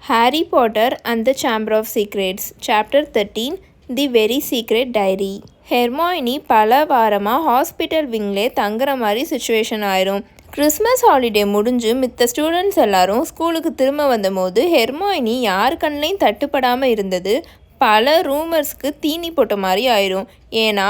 Harry Potter and the Chamber of Secrets, Chapter 13, The Very Secret Diary. Hermione பல வாரமாக hospital விங்லே தங்குற மாதிரி situation ஆயிரும். கிறிஸ்மஸ் ஹாலிடே முடிஞ்சு மித்த ஸ்டூடெண்ட்ஸ் எல்லாரும் ஸ்கூலுக்கு திரும்ப வந்தபோது ஹெர்மாயினி யார் கண்ணிலையும் தட்டுப்படாமல் இருந்தது பல ரூமர்ஸ்க்கு தீனி போட்ட மாதிரி ஆயிரும். ஏன்னா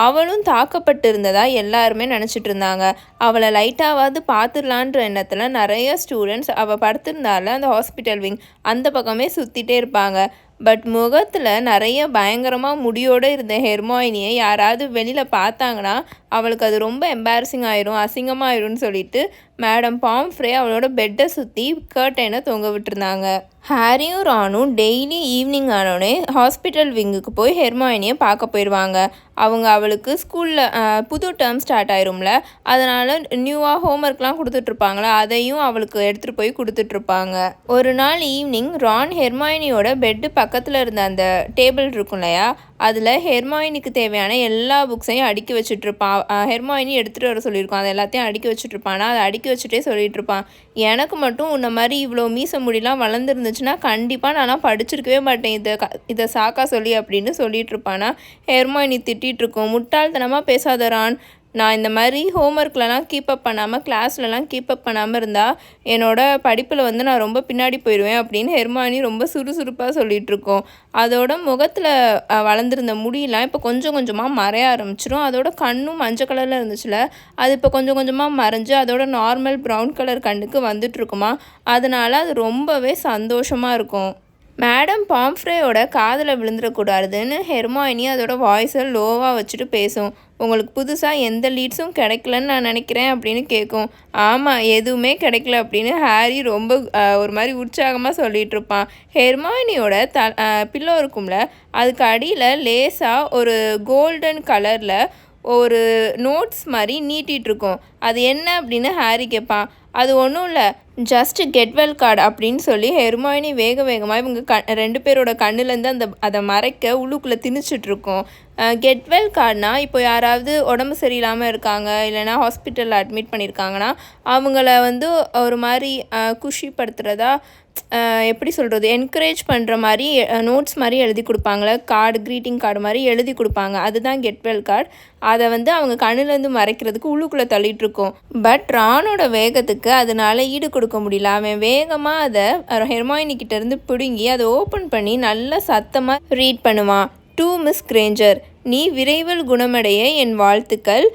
அவளும் தாக்கப்பட்டு இருந்ததா எல்லாருமே நினச்சிட்டு இருந்தாங்க. அவளை லைட்டாவது பார்த்துடலான்ற எண்ணத்தில் நிறைய ஸ்டூடெண்ட்ஸ் அவள் படுத்திருந்தால அந்த ஹாஸ்பிட்டல் விங் அந்த பக்கமே சுற்றிட்டே இருப்பாங்க. பட் முகத்தில் நிறைய பயங்கரமாக முடியோடு இருந்த ஹெர்மாயினியை யாராவது வெளியில் பார்த்தாங்கன்னா அவளுக்கு அது ரொம்ப எம்பாரசிங் ஆயிரும், அசிங்கமாகிடும்னு சொல்லிட்டு மேடம் பாம்ஃப்ரே அவளோட பெட்டை சுற்றி கர்டைனை தொங்க விட்டுருந்தாங்க. ஹாரியும் ரானும் டெய்லி ஈவினிங் ஆனோடனே ஹாஸ்பிட்டல் விங்குக்கு போய் ஹெர்மாயினியை பார்க்க போயிடுவாங்க. அவளுக்கு ஸ்கூலில் புது டேர்ம் ஸ்டார்ட் ஆயிரும்ல, அதனால் நியூவாக ஹோம்ஒர்க்லாம் கொடுத்துட்ருப்பாங்களா, அதையும் அவளுக்கு எடுத்துகிட்டு போய் கொடுத்துட்ருப்பாங்க. ஒரு நாள் ஈவினிங் ரான் ஹெர்மாயினியோட பெட்டு பக்கத்தில் இருந்த அந்த டேபிள் இருக்கும் இல்லையா, அதில் ஹெர்மாயினிக்கு தேவையான எல்லா புக்ஸையும் அடுக்கி வச்சுட்ருப்பான். ஹெர்மாயினி எடுத்துகிட்டு வர சொல்லியிருப்பான், அதை எல்லாத்தையும் அடுக்கி வச்சுட்ருப்பானா, அதை அடுக்கி வச்சுட்டே சொல்லிகிட்ருப்பான், எனக்கு மட்டும் உன்ன மாதிரி இவ்வளோ மீச முடியெலாம் வளர்ந்துருந்துச்சுன்னா கண்டிப்பாக நான்லாம் படிச்சிருக்கவே மாட்டேன் இதை சாக்கா சொல்லி அப்படின்னு சொல்லிகிட்ருப்பானா. ஹெர்மாயினி திட்டிகிட்ருக்கோம், முட்டாள்தனமாக பேசாத ரான், நான் இந்த மாதிரி ஹோம்ஒர்க்லலாம் கீப்பப் பண்ணாமல் கிளாஸ்லலாம் கீப்பப் பண்ணாமல் இருந்தால் என்னோடய படிப்பில் நான் ரொம்ப பின்னாடி போயிடுவேன் அப்படின்னு ஹெர்மாயினி ரொம்ப சுறுசுறுப்பாக சொல்லிகிட்ருக்கோம். அதோட முகத்தில் வளர்ந்துருந்த முடியெலாம் இப்போ கொஞ்சம் கொஞ்சமாக மறைய ஆரம்பிச்சிடும். அதோட கண்ணும் மஞ்சள் கலரில் இருந்துச்சுல, அது இப்போ கொஞ்சம் கொஞ்சமாக மறைஞ்சு அதோட நார்மல் ப்ரௌன் கலர் கண்ணுக்கு வந்துட்டுருக்குமா. அதனால் அது ரொம்பவே சந்தோஷமாக இருக்கும். மேடம் பாம்ஃப்ரேயோட காதில் விழுந்துடக்கூடாதுன்னு ஹெர்மாயினி அதோட வாய்ஸை லோவாக வச்சுட்டு பேசும். உங்களுக்கு புதுசாக எந்த லீட்ஸும் கிடைக்கலன்னு நான் நினைக்கிறேன் அப்படின்னு கேட்கும். ஆமாம், எதுவுமே கிடைக்கல அப்படின்னு ஹாரி ரொம்ப ஒரு மாதிரி உற்சாகமாக சொல்லிகிட்டு இருப்பான். ஹெர்மாயினியோட பில்லோ இருக்கும்ல, அதுக்கு அடியில் லேசாக ஒரு கோல்டன் கலரில் ஒரு நோட்ஸ் மாதிரி நீட்டிகிட்ருக்கோம். அது என்ன அப்படின்னு ஹாரி கேட்பான். அது ஒன்றும் இல்லை, ஜஸ்ட் கெட்வெல் கார்டு அப்படின்னு சொல்லி ஹெர்மாயினி வேகமாக இவங்க ரெண்டு பேரோட கண்ணுலேருந்து அதை மறைக்க உள்ளுக்குள்ளே திணிச்சிட்ருக்கோம். கெட்வெல் கார்டுனா இப்போ யாராவது உடம்பு சரியில்லாமல் இருக்காங்க, இல்லைனா ஹாஸ்பிட்டலில் அட்மிட் பண்ணியிருக்காங்கன்னா அவங்கள ஒரு மாதிரி குஷிப்படுத்துகிறதா, எப்படி சொல்கிறது, என்கரேஜ் பண்ணுற மாதிரி நோட்ஸ் மாதிரி எழுதி கொடுப்பாங்களே, கார்டு, க்ரீட்டிங் கார்டு மாதிரி எழுதி கொடுப்பாங்க, அதுதான் கெட்வெல் கார்டு. அதை அவங்க கண்ணுலேருந்து மறைக்கிறதுக்கு உள்ளுக்குள்ளே தள்ளிகிட்ருக்கோம். பட் ரானோட வேகத்துக்கு அதனால் ஈடு கொடுக்க முடியல. அவன் வேகமாக அதை ஹெர்மாயினிக்கிட்டேருந்து பிடுங்கி அதை ஓப்பன் பண்ணி நல்லா சத்தமாக ரீட் பண்ணுவான். டு மிஸ் கிரேஞ்சர், நீ விரைவில் குணமடைய என் வாழ்த்துக்கள்.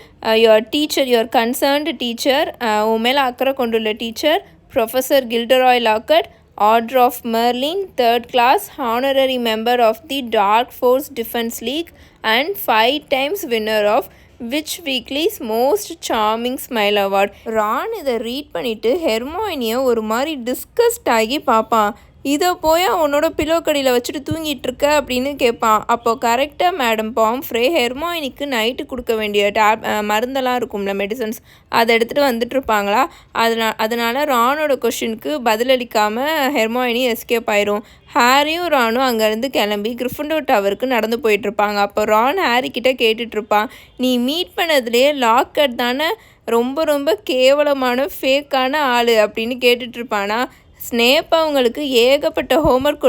Your teacher, your concerned teacher, உன் மேலே அக்கறை கொண்டுள்ள teacher professor Gilderoy Lockhart, order of Merlin, 3rd class, honorary member of the Dark Force Defense League and 5 times winner of Which Weekly's Most Charming Smile Award. Ron இதை read பண்ணிவிட்டு ஹெர்மாயினியை ஒரு மாதிரி discussed ஆகி பார்ப்பான். இதை போய் அவனோட பிலோக்கடியில் வச்சுட்டு தூங்கிட்டுருக்க அப்படின்னு கேட்பான். அப்போது கரெக்டாக மேடம் பாம்ஃப்ரே ஹெர்மாயினிக்கு நைட்டு கொடுக்க வேண்டிய மருந்தெல்லாம் இருக்கும்ல, மெடிசன்ஸ், அதை எடுத்துகிட்டு வந்துட்டுருப்பாங்களா. அதனால் ரானோட கொஷினுக்கு பதிலளிக்காமல் ஹெர்மாயினி எஸ்கேப் ஆயிரும். ஹாரியும் ரானும் அங்கேருந்து கிளம்பி கிரிஃபிண்டோர் டவருக்கு நடந்து போயிட்டுருப்பாங்க. அப்போ ரான் ஹாரிக்கிட்ட கேட்டுட்ருப்பான், நீ மீட் பண்ணதுலேயே லாக்கட் தானே ரொம்ப ரொம்ப கேவலமான ஃபேக்கான ஆள் அப்படின்னு கேட்டுட்ருப்பானா. ஸ்னேப் அவங்களுக்கு ஏகப்பட்ட ஹோம்ஒர்க்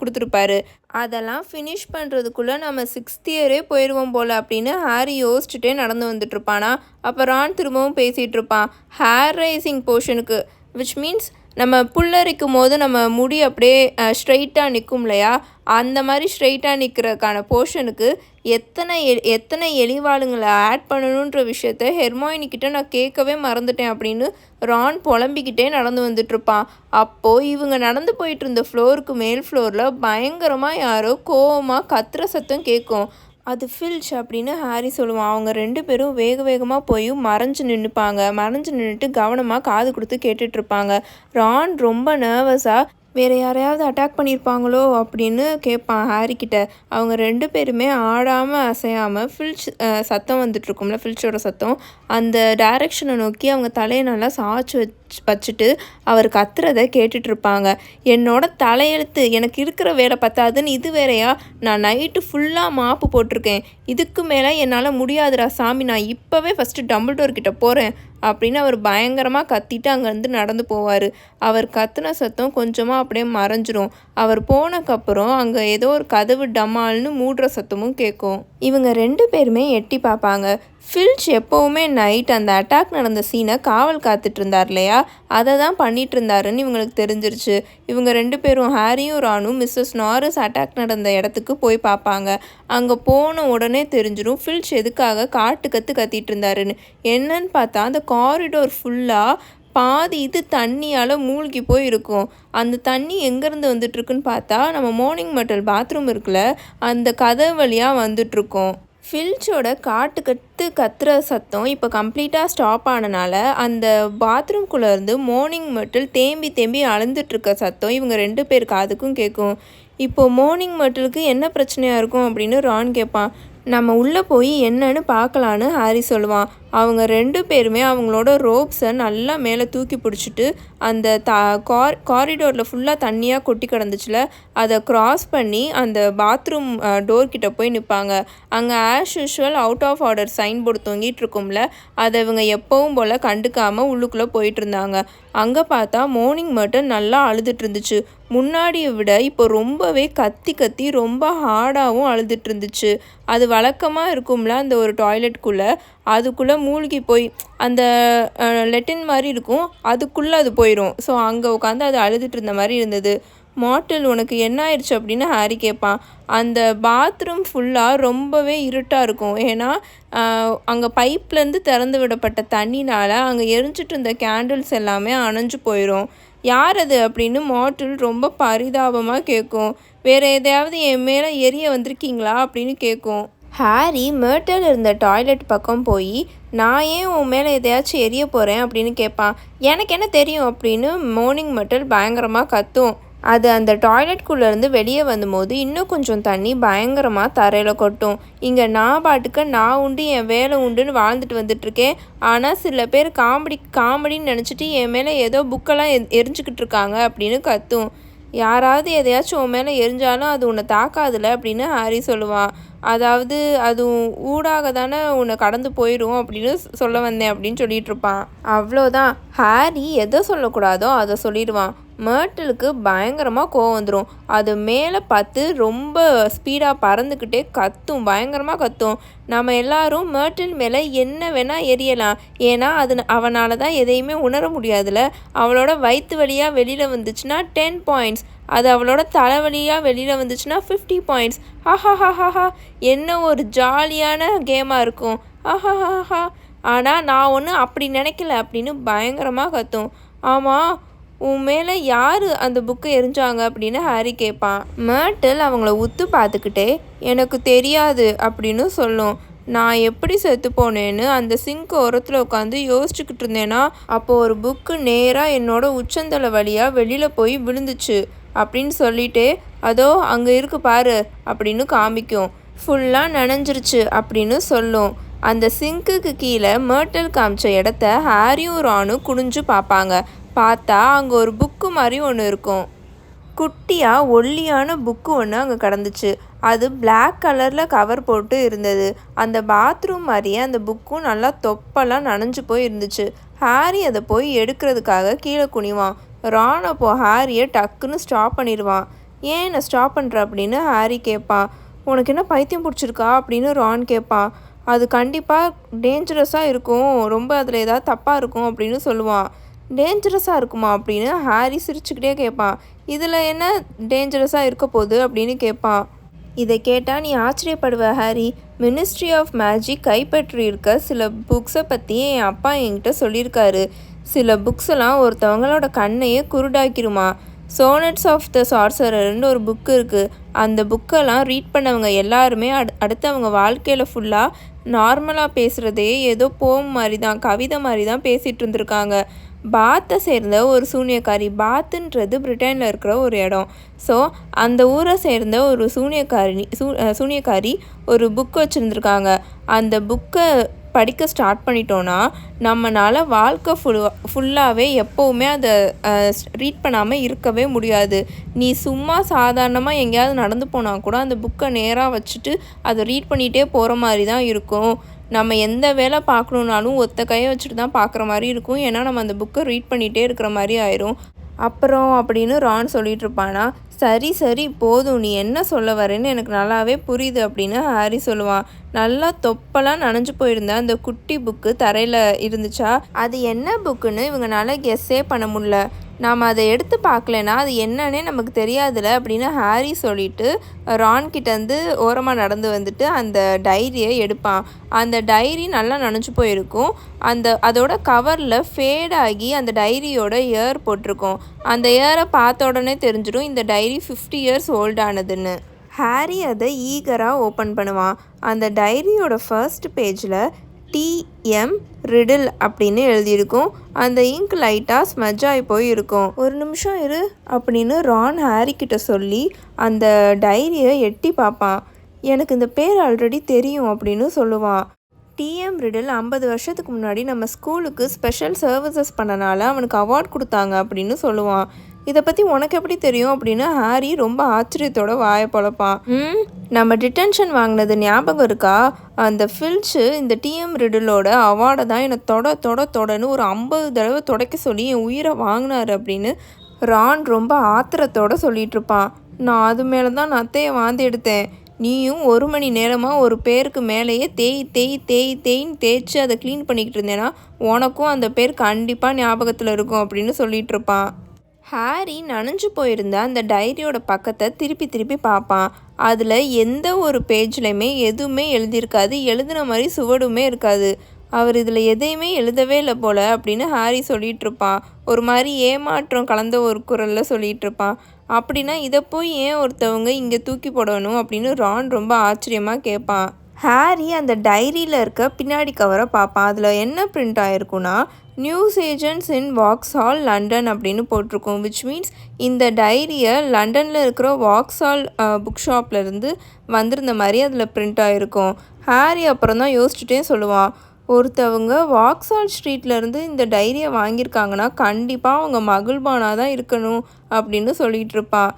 கொடுத்துருப்பாரு, அதெல்லாம் ஃபினிஷ் பண்ணுறதுக்குள்ளே நம்ம 6th இயரே போயிடுவோம் போல் அப்படின்னு ஹாரி யோசிச்சுட்டே நடந்து வந்துட்டுருப்பானா. அப்போ ரான் திரும்பவும் பேசிகிட்டு இருப்பான். ஹேர் ரைசிங் போர்ஷனுக்கு, விச் மீன்ஸ் நம்ம புல்லரிக்கும் போது நம்ம முடி அப்படியே ஸ்ட்ரெயிட்டாக நிற்கும் இல்லையா, அந்த மாதிரி ஸ்ட்ரெயிட்டாக நிற்கிறதுக்கான போர்ஷனுக்கு எத்தனை எலிவாளுங்களை ஆட் பண்ணணுன்ற விஷயத்த ஹெர்மாயினிக்கிட்ட நான் கேட்கவே மறந்துட்டேன் அப்படின்னு ரான் புலம்பிக்கிட்டே நடந்து வந்துட்டுருப்பான். அப்போது இவங்க நடந்து போயிட்டு இருந்த ஃப்ளோருக்கு மேல் ஃப்ளோரில் பயங்கரமாக யாரோ கோவமாக கத்துற சத்தம் கேட்கும். அது ஃபில்ச் அப்படின்னு ஹாரி சொல்லுவான். அவங்க 2 பேரும் வேகமாக போய் மறைஞ்சு நின்றுட்டு கவனமாக காது கொடுத்து கேட்டுட்ருப்பாங்க. ரான் ரொம்ப நர்வஸாக வேறு யாரையாவது அட்டாக் பண்ணியிருப்பாங்களோ அப்படின்னு கேட்பான் ஹாரிக்கிட்ட. அவங்க 2 பேருமே ஆடாமல் அசையாமல் ஃபில்ச் சத்தம் வந்துட்டுருக்கும்ல, ஃபில்ச்சோட சத்தம், அந்த டைரெக்ஷனை நோக்கி அவங்க தலையை நல்லா சாய்ச்சி வச்சுட்டு அவர் கத்துறதை கேட்டுட்ருப்பாங்க. என்னோட தலையெழுத்து, எனக்கு இருக்கிற வேலை பத்தாதுன்னு இது வேறையா, நான் நைட்டு ஃபுல்லாக மாப்பு போட்டிருக்கேன், இதுக்கு மேலே என்னால் முடியாதுடா சாமி, நான் இப்போவே ஃபஸ்ட்டு டம்பிள்டோர் கிட்ட போகிறேன் அப்படின்னு அவர் பயங்கரமாக கத்திட்டு அங்கேருந்து நடந்து போவார். அவர் கத்துன சத்தம் கொஞ்சமாக அப்படியே மறைஞ்சிரும். அவர் போனக்கப்புறம் அங்கே ஏதோ ஒரு கதவு டமால்னு மூடுற சத்தமும் கேட்கும். இவங்க 2 பேருமே எட்டி பார்ப்பாங்க. ஃபில்ச் எப்போவுமே நைட் அந்த அட்டாக் நடந்த சீனை காவல் காத்துட்டு இருந்தார் இல்லையா, அதை தான் பண்ணிட்டு இருந்தாருன்னு இவங்களுக்கு தெரிஞ்சிருச்சு. இவங்க 2 பேரும் ஹாரியும் ரானும் மிஸ்ஸஸ் நாரிஸ் அட்டாக் நடந்த இடத்துக்கு போய் பார்ப்பாங்க. அங்கே போன உடனே தெரிஞ்சிடும் ஃபில்ச் எதுக்காக கத்திட்டு இருந்தாருன்னு. என்னன்னு பார்த்தா அந்த காரிடோர் ஃபுல்லாக பாதி இது தண்ணியால் மூழ்கி போய் இருக்கும். அந்த தண்ணி எங்கேருந்து வந்துட்டுருக்குன்னு பார்த்தா நம்ம மார்னிங் மெட்டல் பாத்ரூம் இருக்குல்ல, அந்த கதவு வழியாக வந்துட்ருக்கோம். ஃபில்ச்சோட கத்துற சத்தம் இப்போ கம்ப்ளீட்டாக ஸ்டாப் ஆனனால அந்த பாத்ரூம்குள்ளேருந்து மார்னிங் மெட்டல் தேம்பி அழுந்துட்டுருக்க சத்தம் இவங்க 2 பேர் காதுக்கும் கேட்கும். இப்போது மார்னிங் மெட்டலுக்கு என்ன பிரச்சனையாக இருக்கும் அப்படின்னு ரான் கேட்பான். நம்ம உள்ளே போய் என்னன்னு பார்க்கலான்னு ஹாரி சொல்லுவான். அவங்க 2 பேருமே அவங்களோட ரோப்ஸை நல்லா மேலே தூக்கி பிடிச்சிட்டு அந்த காரிடோரில் ஃபுல்லாக தண்ணியாக கொட்டி கிடந்துச்சுல, அதை க்ராஸ் பண்ணி அந்த பாத்ரூம் டோர்கிட்ட போய் நிற்பாங்க. அங்கே as usual out of order sign board தொங்கிட்டு இருக்கும்ல, அதை இவங்க எப்பவும் போல் கண்டுக்காமல் உள்ளுக்குள்ளே போயிட்டு இருந்தாங்க. அங்கே பார்த்தா மார்னிங் மெட்டல் நல்லா அழுதுட்டு இருந்துச்சு. முன்னாடியை விட இப்போ ரொம்பவே கத்தி ரொம்ப ஹார்டாகவும் அழுதுட்டு இருந்துச்சு. அது வழக்கமாக இருக்கும்ல அந்த ஒரு டாய்லெட்குள்ளே, அதுக்குள்ளே மூழ்கி போய் அந்த லெட்டின் மாதிரி இருக்கும், அதுக்குள்ளே அது போயிடும். ஸோ அங்கே உட்காந்து அது அழுதுட்டு இருந்த மாதிரி இருந்தது. மார்ட்டில் உனக்கு என்ன ஆயிடுச்சு அப்படின்னு ஹாரி கேட்பான். அந்த பாத்ரூம் ஃபுல்லாக ரொம்பவே இருட்டாக இருக்கும். ஏன்னா அங்கே பைப்லேருந்து திறந்து விடப்பட்ட தண்ணினால் அங்கே எரிஞ்சிட்டு இருந்த கேண்டில்ஸ் எல்லாமே அணைஞ்சு போயிடும். யார் அது அப்படின்னு மார்ட்டில் ரொம்ப பரிதாபமாக கேட்கும். வேறு எதையாவது என் மேலே எரிய வந்திருக்கீங்களா அப்படின்னு கேட்கும். ஹாரி மெர்ட்டல் இருந்த டாய்லெட் பக்கம் போய் நான் ஏன் உன் மேலே எதையாச்சும் எரிய போகிறேன் அப்படின்னு கேட்பான். எனக்கு என்ன தெரியும் அப்படின்னு மார்னிங் மெர்ட்டல் பயங்கரமாக கத்தும். அது அந்த டாய்லெட்குள்ளேருந்து வெளியே வந்தபோது இன்னும் கொஞ்சம் தண்ணி பயங்கரமாக தரையில் கொட்டும். இங்கே நான் பாட்டுக்கு நான் உண்டு என் வேலை உண்டுன்னு வாழ்ந்துட்டு வந்துட்டுருக்கேன். ஆனால் சில பேர் காமெடின்னு நினச்சிட்டு என் மேலே ஏதோ புக்கெல்லாம் எரிஞ்சிக்கிட்டு இருக்காங்க அப்படின்னு கத்தும். யாராவது எதையாச்சும் உன் மேலே எரிஞ்சாலும் அது உன்னை தாக்காதுல அப்படின்னு ஹாரி சொல்லுவான். அதாவது அது ஊடாக தானே உன்னை கடந்து போயிடும் அப்படின்னு சொல்ல வந்தேன் அப்படின்னு சொல்லிட்டு இருப்பான். அவ்வளோதான், ஹாரி எதை சொல்லக்கூடாதோ அதை சொல்லிடுவான். மெர்ட்டலுக்கு பயங்கரமாக கோவம் வந்துடும். அது மேலே பார்த்து ரொம்ப ஸ்பீடாக பறந்துக்கிட்டே கத்தும், பயங்கரமாக கத்தும். நம்ம எல்லாரும் மெர்ட்டல் மேலே என்ன வேணால் எரியலாம், ஏன்னா அது அவனால் தான் எதையுமே உணர முடியாதுல. அவளோட வயிற்று வழியாக வெளியில் வந்துச்சுன்னா 10 பாயிண்ட்ஸ், அது அவளோட தலைவலியாக வெளியில் வந்துச்சுன்னா 50 பாயிண்ட்ஸ். ஹஹஹஹா, என்ன ஒரு ஜாலியான கேமாக இருக்கும், ஹஹஹஹா. ஆனால் நான் ஒன்றும் அப்படி நினைக்கல அப்படின்னு பயங்கரமாக கத்தும். ஆமாம், உன் மேலே யார் அந்த புக்கை எரிஞ்சாங்க அப்படின்னு ஹாரி கேட்பான். மெர்ட்டல் அவங்கள உத்து பார்த்துக்கிட்டே எனக்கு தெரியாது அப்படின்னு சொல்லும். நான் எப்படி செத்து போனேன்னு அந்த சிங்க் ஓரத்தில் உட்காந்து யோசிச்சுக்கிட்டு இருந்தேன்னா அப்போது ஒரு புக்கு நேராக என்னோட உச்சந்தலை வழியாக வெளியில் போய் விழுந்துச்சு அப்படின்னு சொல்லிட்டு அதோ அங்கே இருக்கு பாரு அப்படின்னு காமிக்கும். ஃபுல்லாக நனைஞ்சிருச்சு அப்படின்னு சொல்லும். அந்த சிங்க்குக்கு கீழே மெர்ட்டல் காமிச்ச இடத்த ஹாரியும் ரானும் குனிஞ்சு பார்ப்பாங்க. பார்த்தா அங்கே ஒரு புக்கு மாதிரி ஒன்று இருக்கும். குட்டியாக ஒல்லியான புக்கு ஒன்று அங்கே கிடந்துச்சு. அது பிளாக் கலரில் கவர் போட்டு இருந்தது. அந்த பாத்ரூம் மாதிரியே அந்த புக்கும் நல்லா தொப்பெல்லாம் நனைஞ்சு போய் இருந்துச்சு. ஹாரி அதை போய் எடுக்கிறதுக்காக கீழே குனிவான். ரான் அப்போ ஹாரியை டக்குன்னு ஸ்டாப் பண்ணிடுவான். ஏன் என்னை ஸ்டாப் பண்ணுற அப்படின்னு ஹாரி கேட்பான். உனக்கு என்ன பைத்தியம் பிடிச்சிருக்கா அப்படின்னு ரான் கேட்பான். அது கண்டிப்பாக டேஞ்சரஸாக இருக்கும், ரொம்ப அதில் ஏதாவது தப்பாக இருக்கும் அப்படின்னு சொல்லுவான். டேஞ்சரஸாக இருக்குமா அப்படின்னு ஹாரி சிரிச்சுக்கிட்டே கேட்பான். இதில் என்ன டேஞ்சரஸாக இருக்க போகுது அப்படின்னு கேட்பான். இதை கேட்டால் நீ ஆச்சரியப்படுவ ஹாரி. மினிஸ்ட்ரி ஆஃப் மேஜிக் கைப்பற்றியிருக்க சில புக்ஸை பற்றி என் அப்பா என்கிட்ட சொல்லியிருக்காரு. சில புக்ஸெல்லாம் ஒருத்தவங்களோட கண்ணையே குருடாக்கிருமா. சோனட்ஸ் ஆஃப் த சார்சரர்னு ஒரு புக்கு இருக்குது. அந்த புக்கெல்லாம் ரீட் பண்ணவங்க எல்லாருமே அடுத்து அவங்க வாழ்க்கையில் ஃபுல்லாக நார்மலாக பேசுகிறதே ஏதோ போம் மாதிரி தான், கவிதை மாதிரி தான் பேசிகிட்டு இருந்திருக்காங்க. பாத்தை சேர்ந்த ஒரு சூனியக்காரி, பாத்துன்றது பிரிட்டனில் இருக்கிற ஒரு இடம். ஸோ அந்த ஊரை சேர்ந்த ஒரு சூனியக்காரி ஒரு புக் வச்சுருந்துருக்காங்க. அந்த புக்கை படிக்க ஸ்டார்ட் பண்ணிட்டோன்னா நம்மளால் வாழ்க்கை ஃபுல்லாகவே எப்போவுமே அதை ரீட் பண்ணாமல் இருக்கவே முடியாது. நீ சும்மா சாதாரணமாக எங்கேயாவது நடந்து போனால் கூட அந்த புக்கை நேராக வச்சுட்டு அதை ரீட் பண்ணிகிட்டே போகிற மாதிரி தான் இருக்கும். நம்ம எந்த வேலை பார்க்கணுன்னாலும் ஒத்த கையை வச்சுட்டு தான் பார்க்குற மாதிரி இருக்கும். ஏன்னா நம்ம அந்த புக்கை ரீட் பண்ணிகிட்டே இருக்கிற மாதிரி ஆயிரும். அப்புறம் அப்படின்னு ரான் சொல்லிட்டு இருப்பானா, சரி சரி போதும், நீ என்ன சொல்ல வரேன்னு எனக்கு நல்லாவே புரியுது அப்படின்னு ஹாரி சொல்லுவான். நல்லா தொப்பெல்லாம் நனைஞ்சு போயிருந்த அந்த குட்டி புக்கு தரையில் இருந்துச்சா, அது என்ன புக்குன்னு இவங்கனால கெஸ்ஸே பண்ண முடியல. நாம் அதை எடுத்து பார்க்கலனா அது என்னன்னே நமக்கு தெரியாதுல்ல அப்படின்னு ஹாரி சொல்லிட்டு ரான்கிட்டேருந்து ஓரமாக நடந்து வந்துட்டு அந்த டைரியை எடுப்பான். அந்த டைரி நல்லா நனைஞ்சு போயிருக்கும். அதோட கவரில் ஃபேடாகி அந்த டைரியோட இயர் போட்டிருக்கும். அந்த இயரை பார்த்த உடனே தெரிஞ்சிடும் இந்த டைரி 50 இயர்ஸ் ஓல்டானதுன்னு. ஹாரி அதை ஈகராக ஓப்பன் பண்ணுவான். அந்த டைரியோட ஃபர்ஸ்ட் பேஜில் டிஎம் ரிடில் அப்படின்னு எழுதியிருக்கும். அந்த இங்க் லைட்டாக ஸ்மஜ் ஆகி போய் இருக்கும். ஒரு நிமிஷம் இரு அப்படின்னு ரான் ஹாரி கிட்ட சொல்லி அந்த டைரியை எட்டி பார்ப்பான். எனக்கு இந்த பேர் ஆல்ரெடி தெரியும் அப்படின்னு சொல்லுவான். டிஎம் ரிடில் 50 வருஷத்துக்கு முன்னாடி நம்ம ஸ்கூலுக்கு ஸ்பெஷல் சர்வீசஸ் பண்ணனால அவனுக்கு அவார்ட் கொடுத்தாங்க அப்படின்னு சொல்லுவான். இதை பற்றி உனக்கு எப்படி தெரியும் அப்படின்னு ஹாரி ரொம்ப ஆச்சரியத்தோட வாயை பொழப்பான். நம்ம டிடென்ஷன் வாங்கினது ஞாபகம் இருக்கா? அந்த ஃபில்ச்சு இந்த டிஎம் ரிடிலோட அவார்டை தான் என்னை தொடன்னு ஒரு 50 தடவை துடைக்க சொல்லி என் உயிரை வாங்கினார் அப்படின்னு ரான் ரொம்ப ஆத்திரத்தோடு சொல்லிட்டு இருப்பான். நான் அது மேலே தான் நத்தையை வாந்தி எடுத்தேன். நீயும் 1 மணி நேரமாக ஒரு பேருக்கு மேலேயே தேய்ன்னு தேய்ச்சி அதை க்ளீன் பண்ணிக்கிட்டு இருந்தேன்னா உனக்கும் அந்த பேர் கண்டிப்பாக ஞாபகத்தில் இருக்கும் அப்படின்னு சொல்லிட்டு இருப்பான். ஹாரி நனைஞ்சு போயிருந்த அந்த டைரியோட பக்கத்தை திருப்பி பார்ப்பான். அதில் எந்த ஒரு பேஜ்லையுமே எதுவுமே எழுதியிருக்காது. எழுதின மாதிரி சுவடுமே இருக்காது. அவர் இதில் எதையுமே எழுதவே இல்லை போல் அப்படின்னு ஹாரி சொல்லிகிட்டு இருப்பான். ஒரு மாதிரி ஏமாற்றம் கலந்த ஒரு குரலில் சொல்லிகிட்டு இருப்பான். அப்படின்னா இதை போய் ஏன் ஒருத்தவங்க இங்கே தூக்கி போடணும் அப்படின்னு ரான் ரொம்ப ஆச்சரியமாக கேட்பான். ஹாரி அந்த டைரியில் இருக்க பின்னாடி கவரை பார்ப்பான். அதில் என்ன பிரிண்ட் ஆகிருக்குன்னா, news agents in Vauxhall London அப்படின்னு போட்டிருக்கோம். விச் மீன்ஸ் இந்த டைரியை லண்டனில் இருக்கிற வாக்ஸால் புக் ஷாப்லேருந்து வந்திருந்த மாதிரி அதில் பிரிண்ட் ஆகிருக்கும். ஹாரி அப்புறம் தான் யோசிச்சுட்டே சொல்லுவான், ஒருத்தவங்க வாக்ஸால் ஸ்ட்ரீட்லேருந்து இந்த டைரியை வாங்கியிருக்காங்கன்னா கண்டிப்பாக அவங்க மகிழ்பானா தான் இருக்கணும் அப்படின்னு சொல்லிகிட்டு இருப்பான்.